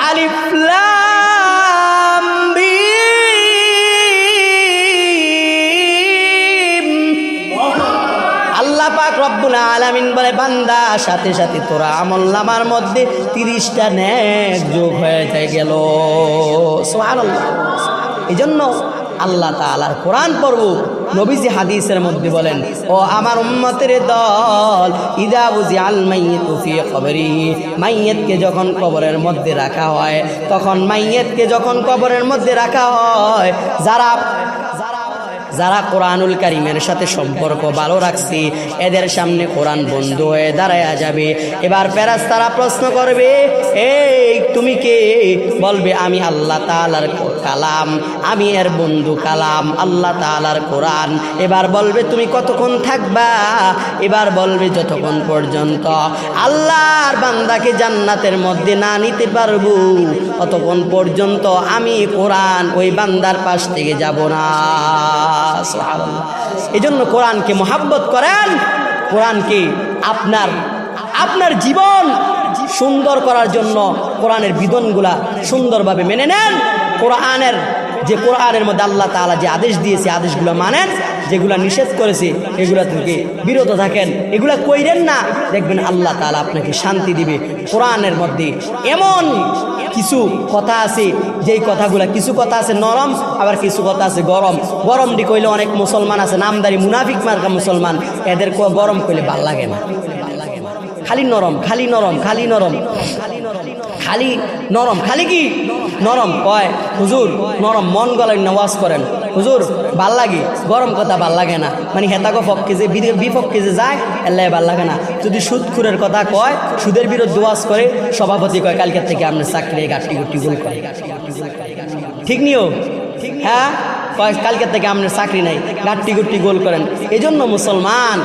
আলিফ লাম মিম, আল্লাহ পাক রব্বুল আলামিন বলে, বান্দা সাথে সাথে তোরা আমলনামার মধ্যে 30টা নেক যোগ হয়ে গেল। সুবহানাল্লাহ। এজন্য আল্লাহ তাআলার কোরআন পড়ব। নবীজি হাদিসের মধ্যে বলেন, ও আমার উম্মতের দল, ইদা বুজিআল মাইয়িতু ফি কবরিহি, মাইয়িতকে যখন কবরের মধ্যে রাখা হয়, তখন মাইয়িতকে যখন কবরের মধ্যে রাখা হয়, যারা কোরআনুল কারীমের সাথে সম্পর্ক ভালো রাখছে, এদের সামনে কোরআন বন্ধু হয়ে দাঁড়ায়া যাবে। এবার ফেরেশতারা প্রশ্ন করবে, এই তুমি কে? বলবে, আমি আল্লাহ তাআলার কালাম, আমি এর বন্ধু কালাম, আল্লাহ তাআলার কোরআন। এবার বলবে তুমি কতক্ষণ থাকবা? এবার বলবে যতক্ষণ পর্যন্ত আল্লাহর বান্দাকে জান্নাতের মধ্যে না নিতে পারবো ততক্ষণ পর্যন্ত আমি কোরআন ওই বান্দার পাশ থেকে যাব না। সুবহানাল্লাহ। এজন্য কোরআনকে মহব্বত করেন, কোরআনকে আপনার জীবন সুন্দর করার জন্য কোরআনের বিধানগুলা সুন্দরভাবে মেনে নেন। কোরআনের মধ্যে আল্লাহ তাআলা যে আদেশ দিয়েছে আদেশগুলো মানেন, যেগুলা নিষেধ করেছে এগুলা থেকে বিরত থাকেন, এগুলা কইরেন না, দেখবেন আল্লাহ তাআলা আপনাকে শান্তি দিবে। কোরআনের মধ্যে এমন কিছু কথা আছে যেই কথাগুলা, কিছু কথা আছে নরম, আবার কিছু কথা আছে গরম। গরম দি কইলে অনেক মুসলমান আছে নামদারি মুনাফিক মার্কা মুসলমান, এদের গরম কইলে ভাল লাগে না, খালি নরম, খালি নরম, খালি নরম, খালি নরম, খালি কি নরম কয় হুজুর, নরম মন গলায় নামাজ করেন হুজুর, ভাল লাগে, গরম কথা ভাল লাগে না, মানে হেতাকে পক্ষে যে বিপক্ষে যে যায় এল্লাই ভাল লাগে না। যদি সুদখুরের কথা কয়, সুদের বিরুদ্ধে ওয়াজ করে, সভাপতি কয় কালকের থেকে আপনার চাকরি গাঠি গুটি গোল করে, ঠিক নিও? হ্যাঁ, কালকে থেকে আপনার চাকরি নাই, গাট্টি গুট্টি গোল করেন। এই জন্য মুসলমান,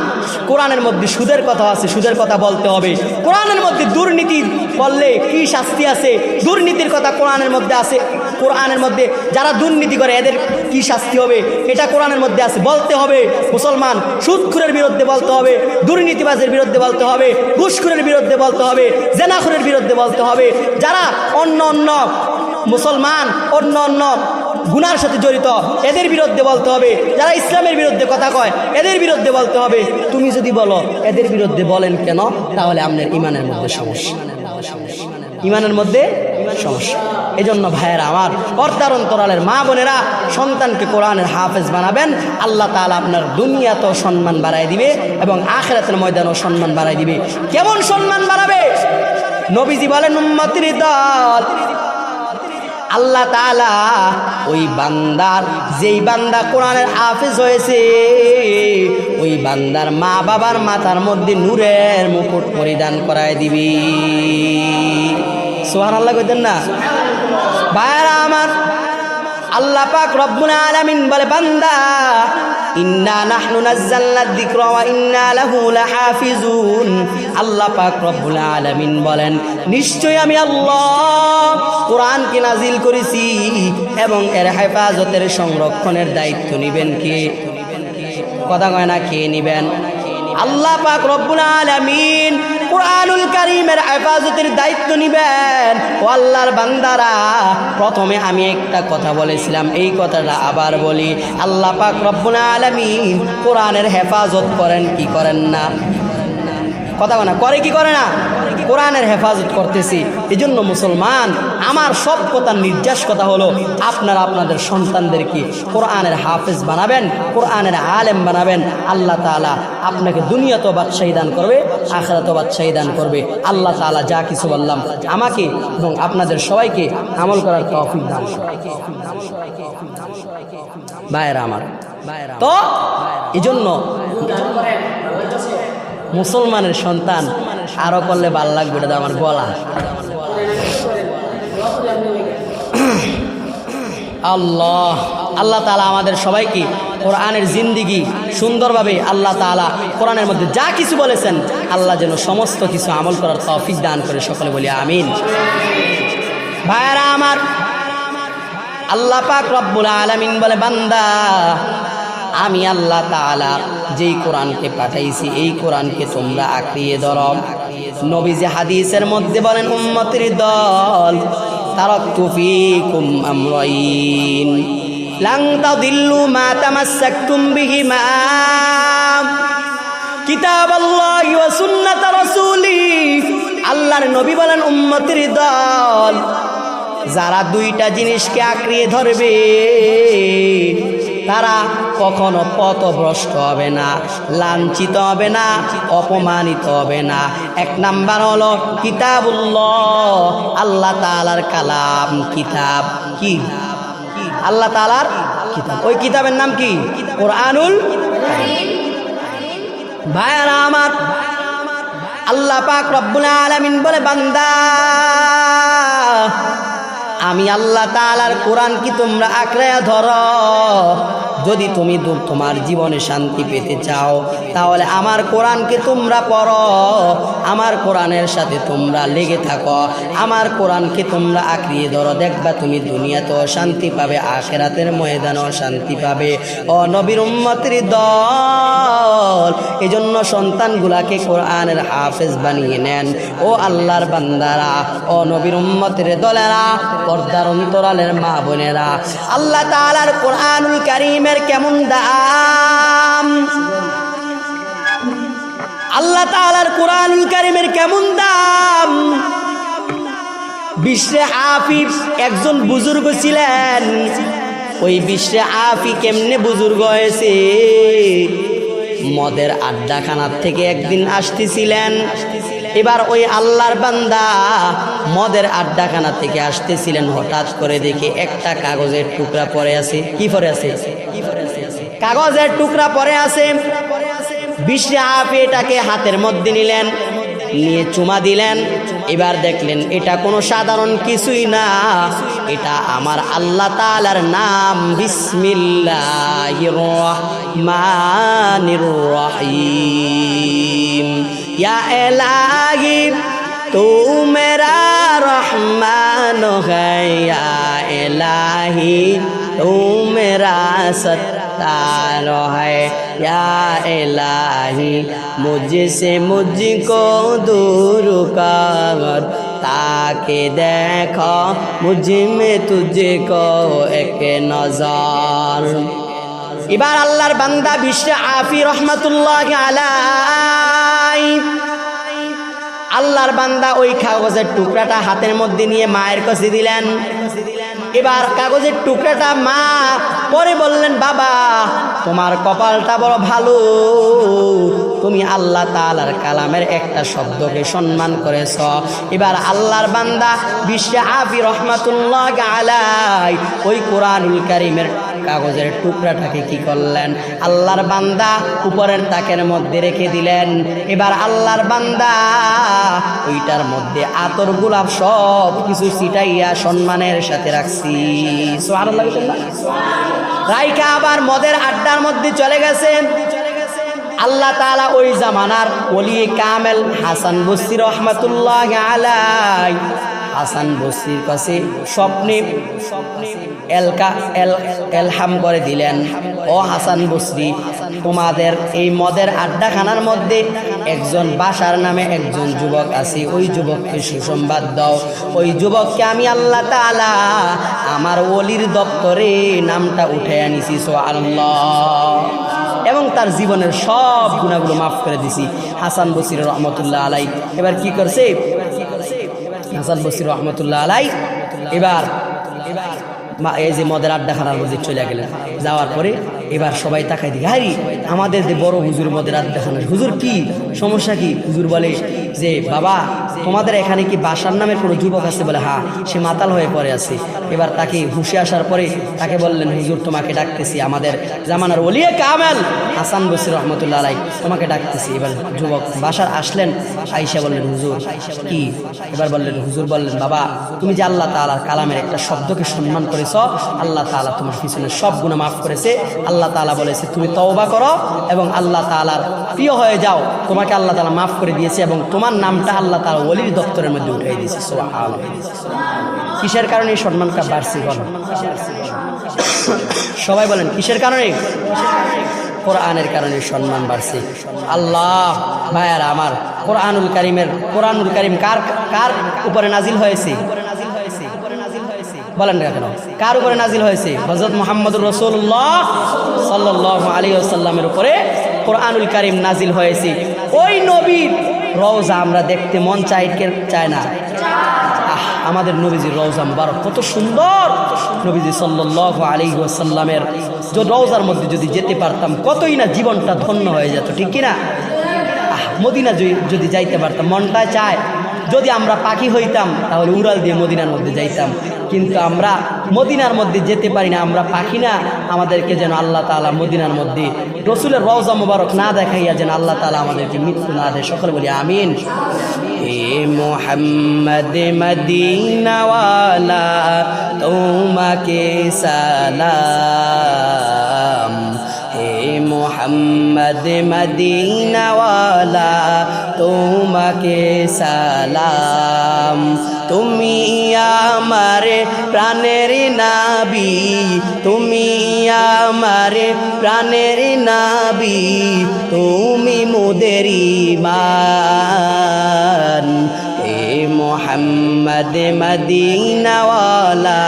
কোরআনের মধ্যে সুদের কথা আছে, সুদের কথা বলতে হবে। কোরআনের মধ্যে দুর্নীতি করলে কি শাস্তি আছে, দুর্নীতির কথা কোরআনের মধ্যে আছে। কোরআনের মধ্যে যারা দুর্নীতি করে এদের কি শাস্তি হবে, এটা কোরআনের মধ্যে আছে, বলতে হবে। মুসলমান সুদখুরের বিরুদ্ধে বলতে হবে, দুর্নীতিবাজের বিরুদ্ধে বলতে হবে, ঘুষখোরের বিরুদ্ধে বলতে হবে, জেনাখোরের বিরুদ্ধে বলতে হবে। যারা অন্য মুসলমান অন্য গুনার সাথে জড়িত এদের বিরুদ্ধে বলতে হবে। যারা ইসলামের বিরুদ্ধে কথা কয় এদের বিরুদ্ধে বলতে হবে। তুমি যদি বলো এদের বিরুদ্ধে বলেন কেন, তাহলে আপনার ইমানের মধ্যে সমস্যা, ইমানের মধ্যে সমস্যা। এই জন্য ভাইয়েরা আমার, পর্দার অন্তরালের মা বোনেরা, সন্তানকে কোরআনের হাফেজ বানাবেন। আল্লাহ তাআলা আপনার দুনিয়াতেও সম্মান বাড়ায় দিবে এবং আখিরাতের ময়দানেও সম্মান বাড়ায় দিবে। কেমন সম্মান বাড়াবে? নবীজি বলেন উম্মতের দল, আল্লাহ তাআলা ওই বান্দার, যেই বান্দা কোরআনের হাফেজ হয়েছে, ওই বান্দার মা বাবার মাথার মধ্যে নূরের মুকুট পরিধান করায় দিবি। সুবহানাল্লাহ কইতেন না ভাইরা আমার? আল্লাহ পাক রব্বুল আলামিন বলে, বান্দা ইন্না নাহনু নাযালনা যিকরা ওয়া ইন্না লাহু লাহাফিজুন। আল্লাহ পাক রব্বুল আলামিন বলেন, নিশ্চয় আমি আল্লাহ কোরআনকে নাজিল করেছি এবং এর হেফাজতের সংরক্ষণের দায়িত্ব নিবেন কে? কথা কয় না, কে নিবেন? আল্লাহ পাক রব্বুল আলামিন কোরআনুল কারীমের হেফাজতের দায়িত্ব নিবেন। ও আল্লাহর বান্দারা, প্রথমে আমি একটা কথা বলেছিলাম, এই কথাটা আবার বলি। আল্লাহ পাক রব্বুল আলামিন কোরআনের হেফাজত করেন কি করেন না? কথা না করে কি করে না? কোরআনের হেফাজত করতেছি। এই জন্য মুসলমান, আমার সব কথার নির্যাস কথা হলো, আপনারা আপনাদের সন্তানদেরকে কোরআনের হাফেজ বানাবেন, কোরআনের আলেম বানাবেন। আল্লাহ তাআলা আপনাকে দুনিয়াতেও বাদশাহী দান করবে, আখিরাতেও বাদশাহী দান করবে। আল্লাহ তাআলা যা কিছু বললাম আমাকে এবং আপনাদের সবাইকে আমল করার তৌফিক দান করুন। ভাইরা আমার, তো এই জন্য মুসলমানের সন্তান আরো করলে ভাল লাগবে, এটা আমার গলা। আল্লাহ তাআলা আমাদের সবাইকে কোরআনের জিন্দিগি সুন্দরভাবে, আল্লাহ তাআলা কোরআনের মধ্যে যা কিছু বলেছেন, আল্লাহ যেন সমস্ত কিছু আমল করার তৌফিক দান করে। সকলে বলি আমিন। ভাইরা আমার, আল্লাহ পাক রব্বুল আলামিন বলে, বান্দা আমি আল্লাহ তাআলা যেই কোরআনকে পাঠাইছি এই কোরআনকে তোমরা আঁকড়িয়ে ধরো। নবীজি হাদিসের মধ্যে বলেন, উম্মতের দল, তারাকতু ফীকুম আমরাইন লান তাদিল্লু মা তামাসসাকতুম বিহিমা, কিতাবাল্লাহি ওয়া সুন্নাত রাসূলি। আল্লাহর নবী বলেন, উম্মতের দল, যারা দুইটা জিনিসকে আঁকড়িয়ে ধরবে তারা কখনো পথভ্রষ্ট হবে না, লাঞ্ছিত হবে না, অপমানিত হবে না। এক নাম্বার হলো কিতাবুল্লাহ, আল্লাহ তাআলার কালাম, কিতাব। কি? আল্লাহ তাআলার কিতাব। ওই কিতাবের নাম কি? কোরআনুল কারীম। ভাইরা আমার, আল্লাহ পাক রব্বুল আলামিন বলে, বান্দা আমি আল্লাহ তাআলার কোরআন কি তোমরা আঁকড়ায়া ধরো। যদি তুমি তোমার জীবনে শান্তি পেতে চাও তাহলে আমার কোরআনকে তোমরা পড়ো, আমার কোরআনের সাথে তোমরা লেগে থাকো, আমার কোরআনকে তোমরা আঁকড়িয়ে ধরো। দেখবা তুমি দুনিয়াতেও শান্তি পাবে, আখিরাতের ময়দানেও শান্তি পাবে। ও নবীর উম্মতের দল, এজন্য সন্তানগুলাকে কোরআনের হাফেজ বানিয়ে নেন। ও আল্লাহর বান্দারা, ও নবীর উম্মতের দলেরা, পর্দার অন্তরালের মা বোনেরা, আল্লাহ তাআলার কোরআনুল কারীমের কেমন দাম, আল্লাহ তাআলার কোরআনুল কারীমের কেমন দাম। বিশ্বে আফিফ একজন বুজুর্গ ছিলেন। ওই বিশ্বে আফি কেমনে বুজুর্গ হয়েছে? মদের আড্ডাখানার থেকে একদিন আসতেছিলেন। এবার ওই আল্লাহর বান্দা মদের আড্ডাখানা থেকে আসতেছিলেন, হঠাৎ করে দেখে একটা কাগজের টুকরা পড়ে আছে। কি পড়ে আছে? কাগজের টুকরা পড়ে আছে। বিশ্বে আফি এটাকে হাতের মধ্যে নিলেন, নিয়ে চুমা দিলেন। এবার দেখলেন এটা কোনো সাধারণ কিছুই না, এটা আমার আল্লাহ তাআলার নাম, বিসমিল্লাহির রহমানির রহিম। ইয়া ইলাহি তু মেরা রহমান হ্যায়, ইয়া ইলাহি তু মেরা সত্তার হ্যায়, या इलाही मुझसे मुझको दूर कर, ताकि देखो मुझ में तुझको एक नजर। এবার আল্লাহর বান্দা বিশ্বে আফি রহমাতুল্লাহি আলাইহি, আল্লাহর বান্দা ওই কাগজের টুকরাটা হাতের মধ্যে নিয়ে মায়ের কাছে দিলেন। এবার কাগজের টুকরাটা মা পরে বললেন, বাবা তোমার কপালটা বড় ভালো, তুমি আল্লাহ তাআলার কালামের একটা শব্দকে সম্মান করেছ। এবার আল্লাহর বান্দা বিশ্বে আফি রহমাতুল্লাহি আলাইহি ওই কোরআনুল কারীমের কাগজের টুকরাটাকে কি করলেন? আল্লাহর বান্দা উপরের তাকের মধ্যে রেখে দিলেন। এবার আল্লাহর বান্দা ওইটার মধ্যে আতর গোলাপ সব কিছু ছিটাইয়া সম্মানের সাথে রাখছি। সুবহানাল্লাহ। রাইকা আবার মদের আড্ডার মধ্যে চলে গেছেন। আল্লাহ তাআলা ওই জামানার ওলি কামেল হাসান বসরি রহমাতুল্লাহি আলাইহি, হাসান বসরির কাছে স্বপ্নে এলহাম করে দিলেন, ও হাসান বসরি, তোমাদের এই মদের আড্ডাখানার মধ্যে একজন বাশার নামে একজন যুবক আছে, ওই যুবককে সুসংবাদ দাও। ওই যুবককে আমি আল্লাহ তাআলা আমার ওলির দপ্তরে নামটা উঠে আনিছি, সুবহানাল্লাহ, এবং তার জীবনের সব গুনাহগুলো মাফ করে দিছি। হাসান বসরি রহমাতুল্লাহ আলাইহি এবার কি করছে? হাসান বসরি রহমাতুল্লাহ আলাইহি এবার এই যে মদের আড্ডাখানার মধ্যে চলে গেলেন। যাওয়ার পরে এবার সবাই তাকাই দিকে, হারি আমাদের যে বড় হুজুর মদের আড্ডাখানার হুজুর, কি সমস্যা কি? হুজুর বলে যে, বাবা তোমাদের এখানে কি বাশার নামের কোনো যুবক আছে? বলে হ্যাঁ, সে মাতাল হয়ে পড়ে আছে। এবার তাকে হুঁশে আসার পরে তাকে বললেন, হুজুর তোমাকে ডাকতেছি, আমাদের জামানার ওলিয়ে কামেল হাসান বসরি রহমাতুল্লাহ আলাইহি তোমাকে ডাকতেছি। এবার যুবক বাশার আসলেন, আয়েশা বললেন, হুজুর কি? এবার বললেন, হুজুর বললেন, বাবা তুমি যে আল্লাহ তাআলার কালামের একটা শব্দকে সম্মান করেছ, আল্লাহ তাআলা তোমার পিছনে সব গুনাহ মাফ করেছে। আল্লাহ তাআলা বলেছে তুমি তওবা করো এবং আল্লাহ তাআলার প্রিয় হয়ে যাও, তোমাকে আল্লাহ তাআলা মাফ করে দিয়েছে এবং তোমার নামটা আল্লাহ তাআলা ওলির দপ্তরের মধ্যে উঠিয়ে দিয়েছে। সুবহানাল্লাহ। কিসের কারণে এই সম্মানটা বাড়ছে? বলেন সবাই, বলেন কিসের কারণে? কোরআনের কারণে সম্মান বাড়ছে। আল্লাহ ভাইয়ারা আমার, কোরআনুল কারীম কার কার উপরে নাজিল হয়েছে? বলেন না কেন, কার উপরে নাজিল হয়েছে? হযরত মুহাম্মদুর রাসূলুল্লাহ সাল্লাল্লাহু আলাইহি ওয়াসাল্লামের উপরে কোরআনুল কারীম নাজিল হয়েছে। ওই নবীর রওজা আমরা দেখতে মন চায় না? আমাদের নবীজির রওজা মুবারক কত সুন্দর! নবীজি সাল্লাল্লাহু আলাইহি ওয়াসাল্লামের রওজার মধ্যে যদি যেতে পারতাম কতই না জীবনটা ধন্য হয়ে যেত, ঠিক কিনা? মদিনা যদি যাইতে পারতাম, মনটা চায় যদি আমরা পাখি হইতাম তাহলে উড়াল দিয়ে মদিনার মধ্যে যাইতাম, কিন্তু আমরা মদিনার মধ্যে যেতে পারি না, আমরা পাখি না। আমাদেরকে যেন আল্লাহ তাআলা মদিনার মধ্যে রসুলের রওজা মুবারক না দেখাইয়া যেন আল্লাহ তাআলা আমাদেরকে মৃত্যু না দেয়। সকলে বলি আমিন। হে মুহাম্মদ মদিনাওয়ালা তোমাকে সালাম, হে মুহাম্মদ মদিনাওয়ালা তোমাকে সালাম। তুমি আমার প্রাণের নবী, তুমি আমার প্রাণের নবী, তুমি মোদের ঈমান। হে মুহাম্মদ মদিনাওয়ালা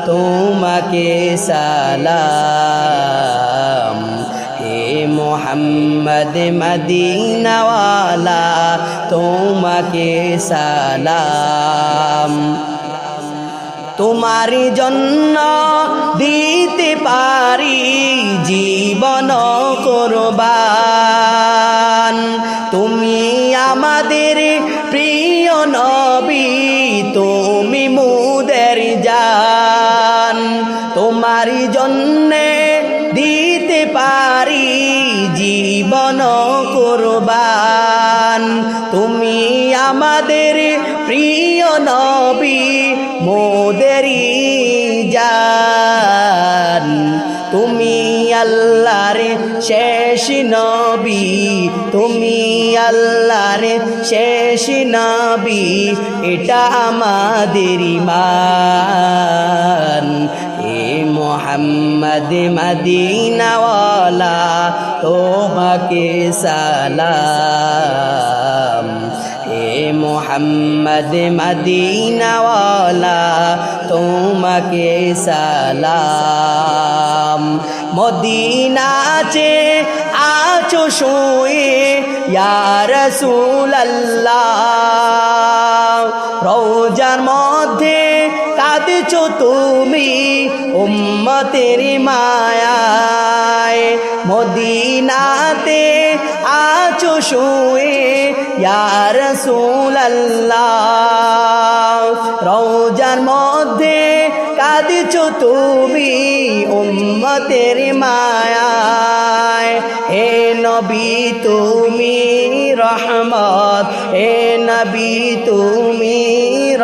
তোমাকে সালাম, হে মুহাম্মদ মদিনাওয়ালা তোমাকে সালাম। তোমার জন্য দিতে পারি জীবন কুরবান, তুমি আমাদের প্রিয় নবী, তুমি মোদের জান। তোমার জন্যে দিতে পারি জীবন কুরবান, তুমি আমাদের প্রিয় নবী, মোদেরই জান। তুমি আল্লাহর শেষ নবী, তুমি আল্লাহর শেষ নবী, এটা আমাদের ঈমান। হে মুহাম্মদ মদিনাওয়ালা তোমাকে সালাম, হে মুহাম্মদ মদিনাওয়ালা তোমাকে সালাম। মদিনাতে আছো শুয়ে ইয়া রাসূলুল্লাহ, রওজার মধ্যে কাঁদছো তুমি উম্মতের মায়ায়। মদিনাতে আছো শুয়ে ইয়া রাসূলুল্লাহ, রওজার মধ্যে কাঁদছো তুমি উম্মতের মায়ায়। হে নবী তুমি রহমত, হে নবী তুমি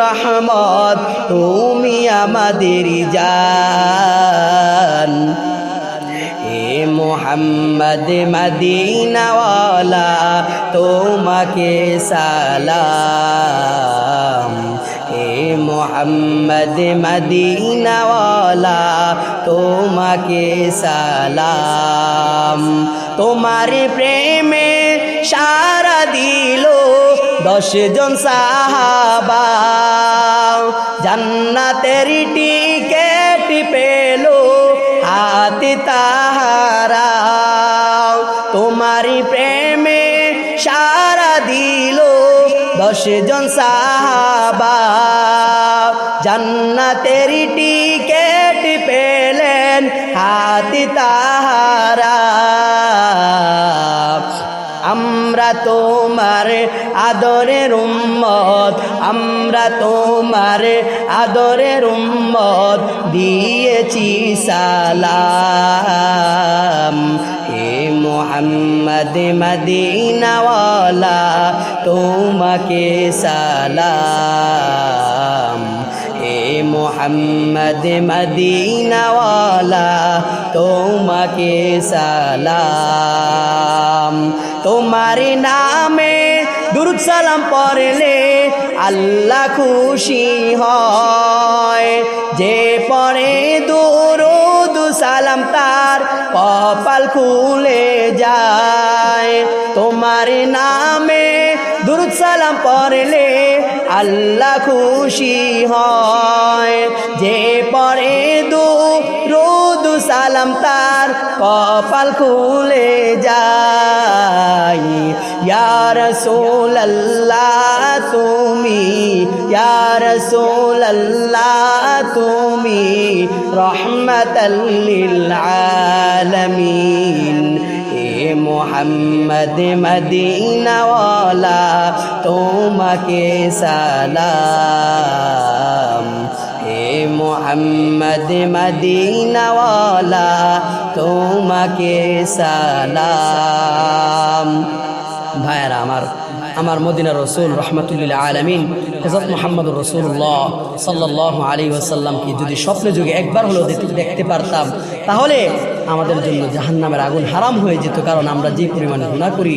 রহমত, তুমি আমাদের জান। হে মুহাম্মদ মদিনাওয়ালা তোমাকে সালাম, হে মুহাম্মদ মদিনাওয়ালা তোমাকে সালাম। তোমার প্রেমে সারা দিল 10 জন সাহাবা, জান্নাতের টিকেট পেল হাতে তাহারা। তোমার প্রেমে সারা দিল 10 জন সাহাবা, জান্নাতের টিকেট পেলেন হাতে তাহারা। আমরা তোমার আদরের উম্মত, আমরা তোমার আদরের উম্মত, দিয়েছি সালাম। হে মুহাম্মদ মদিনাওয়ালা তোমাকে সালাম, হে মুহাম্মদ মদিনাওয়ালা তোমাকে সালাম। তোমার নামে দুরূদ সালাম পড়লে আল্লাহ খুশি হয়, যে পড়ে দুরূদ সালাম তার কপাল খুলে যায়। তোমার নামে দুরূদ সালাম পড়লে আল্লাহ খুশি হয়, যে পড়ে দুরূদ সালাম তার কপাল খুলে যায়। ইয়া রাসূলুল্লাহ তুমি, ইয়া রাসূলুল্লাহ তুমি রহমাতাল লিল আলামিন। হে মোহাম্মদ মদিনাওয়ালা তোমাকে সালাম, হে মোহাম্মদ মদিনাওয়ালা তোমাকে সালাম। ভাইরা আমার মদিনা রসুল রহমতুল্লিল আলমিন হযরত মুহাম্মদুর রাসূলুল্লাহ সাল্লাল্লাহু আলাইহি ওয়াসাল্লামকে যদি স্বপ্নে যুগে একবার হলেও দেখতে পারতাম, তাহলে আমাদের জন্য জাহান্নামের আগুন হারাম হয়ে যেত। কারণ আমরা যে পরিমাণ গুনাহ করি।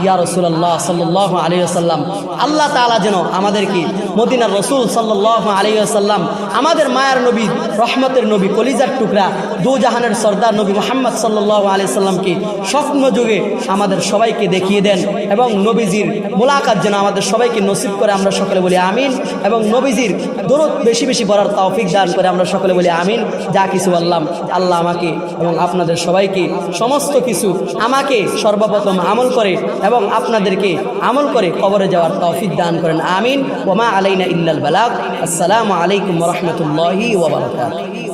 ইয়া রাসূলুল্লাহ সাল্লাল্লাহু আলাইহি ওয়াসাল্লাম, আল্লাহ তাআলা যেন আমাদেরকে মদিনার রসুল সাল্লাল্লাহু আলাইহি ওয়াসাল্লাম, আমাদের মায়ের নবী, রহমতের নবী, কলিজার টুকরা, দু জাহানের সর্দার নবী মুহাম্মদ সাল্লাল্লাহু আলাইহি ওয়াসাল্লামকে স্বপ্ন যুগে আমাদের সবাইকে দেখিয়ে দেন এবং নবীজির মোলাকাত যেন আমাদের সবাইকে নসিব করে। আমরা সকলে বলি আমিন। এবং নবীজির দরুদ বেশি বেশি পড়ার তৌফিক দান করে। আমরা সকলে বলি আমিন। যা কিছু বললাম, আল্লাহ আমাকে এবং আপনাদের সবাইকে সমস্ত কিছু আমাকে সর্বপ্রথম আমল করে এবং আপনাদেরকে আমল করে কবরে যাওয়ার তৌফিক দান করেন। আমিন। ওয়া মা আলাইনা ইল্লাল বালাগ। আসসালামু আলাইকুম ওয়া রাহমাতুল্লাহি ওয়া বারাকাতুহু।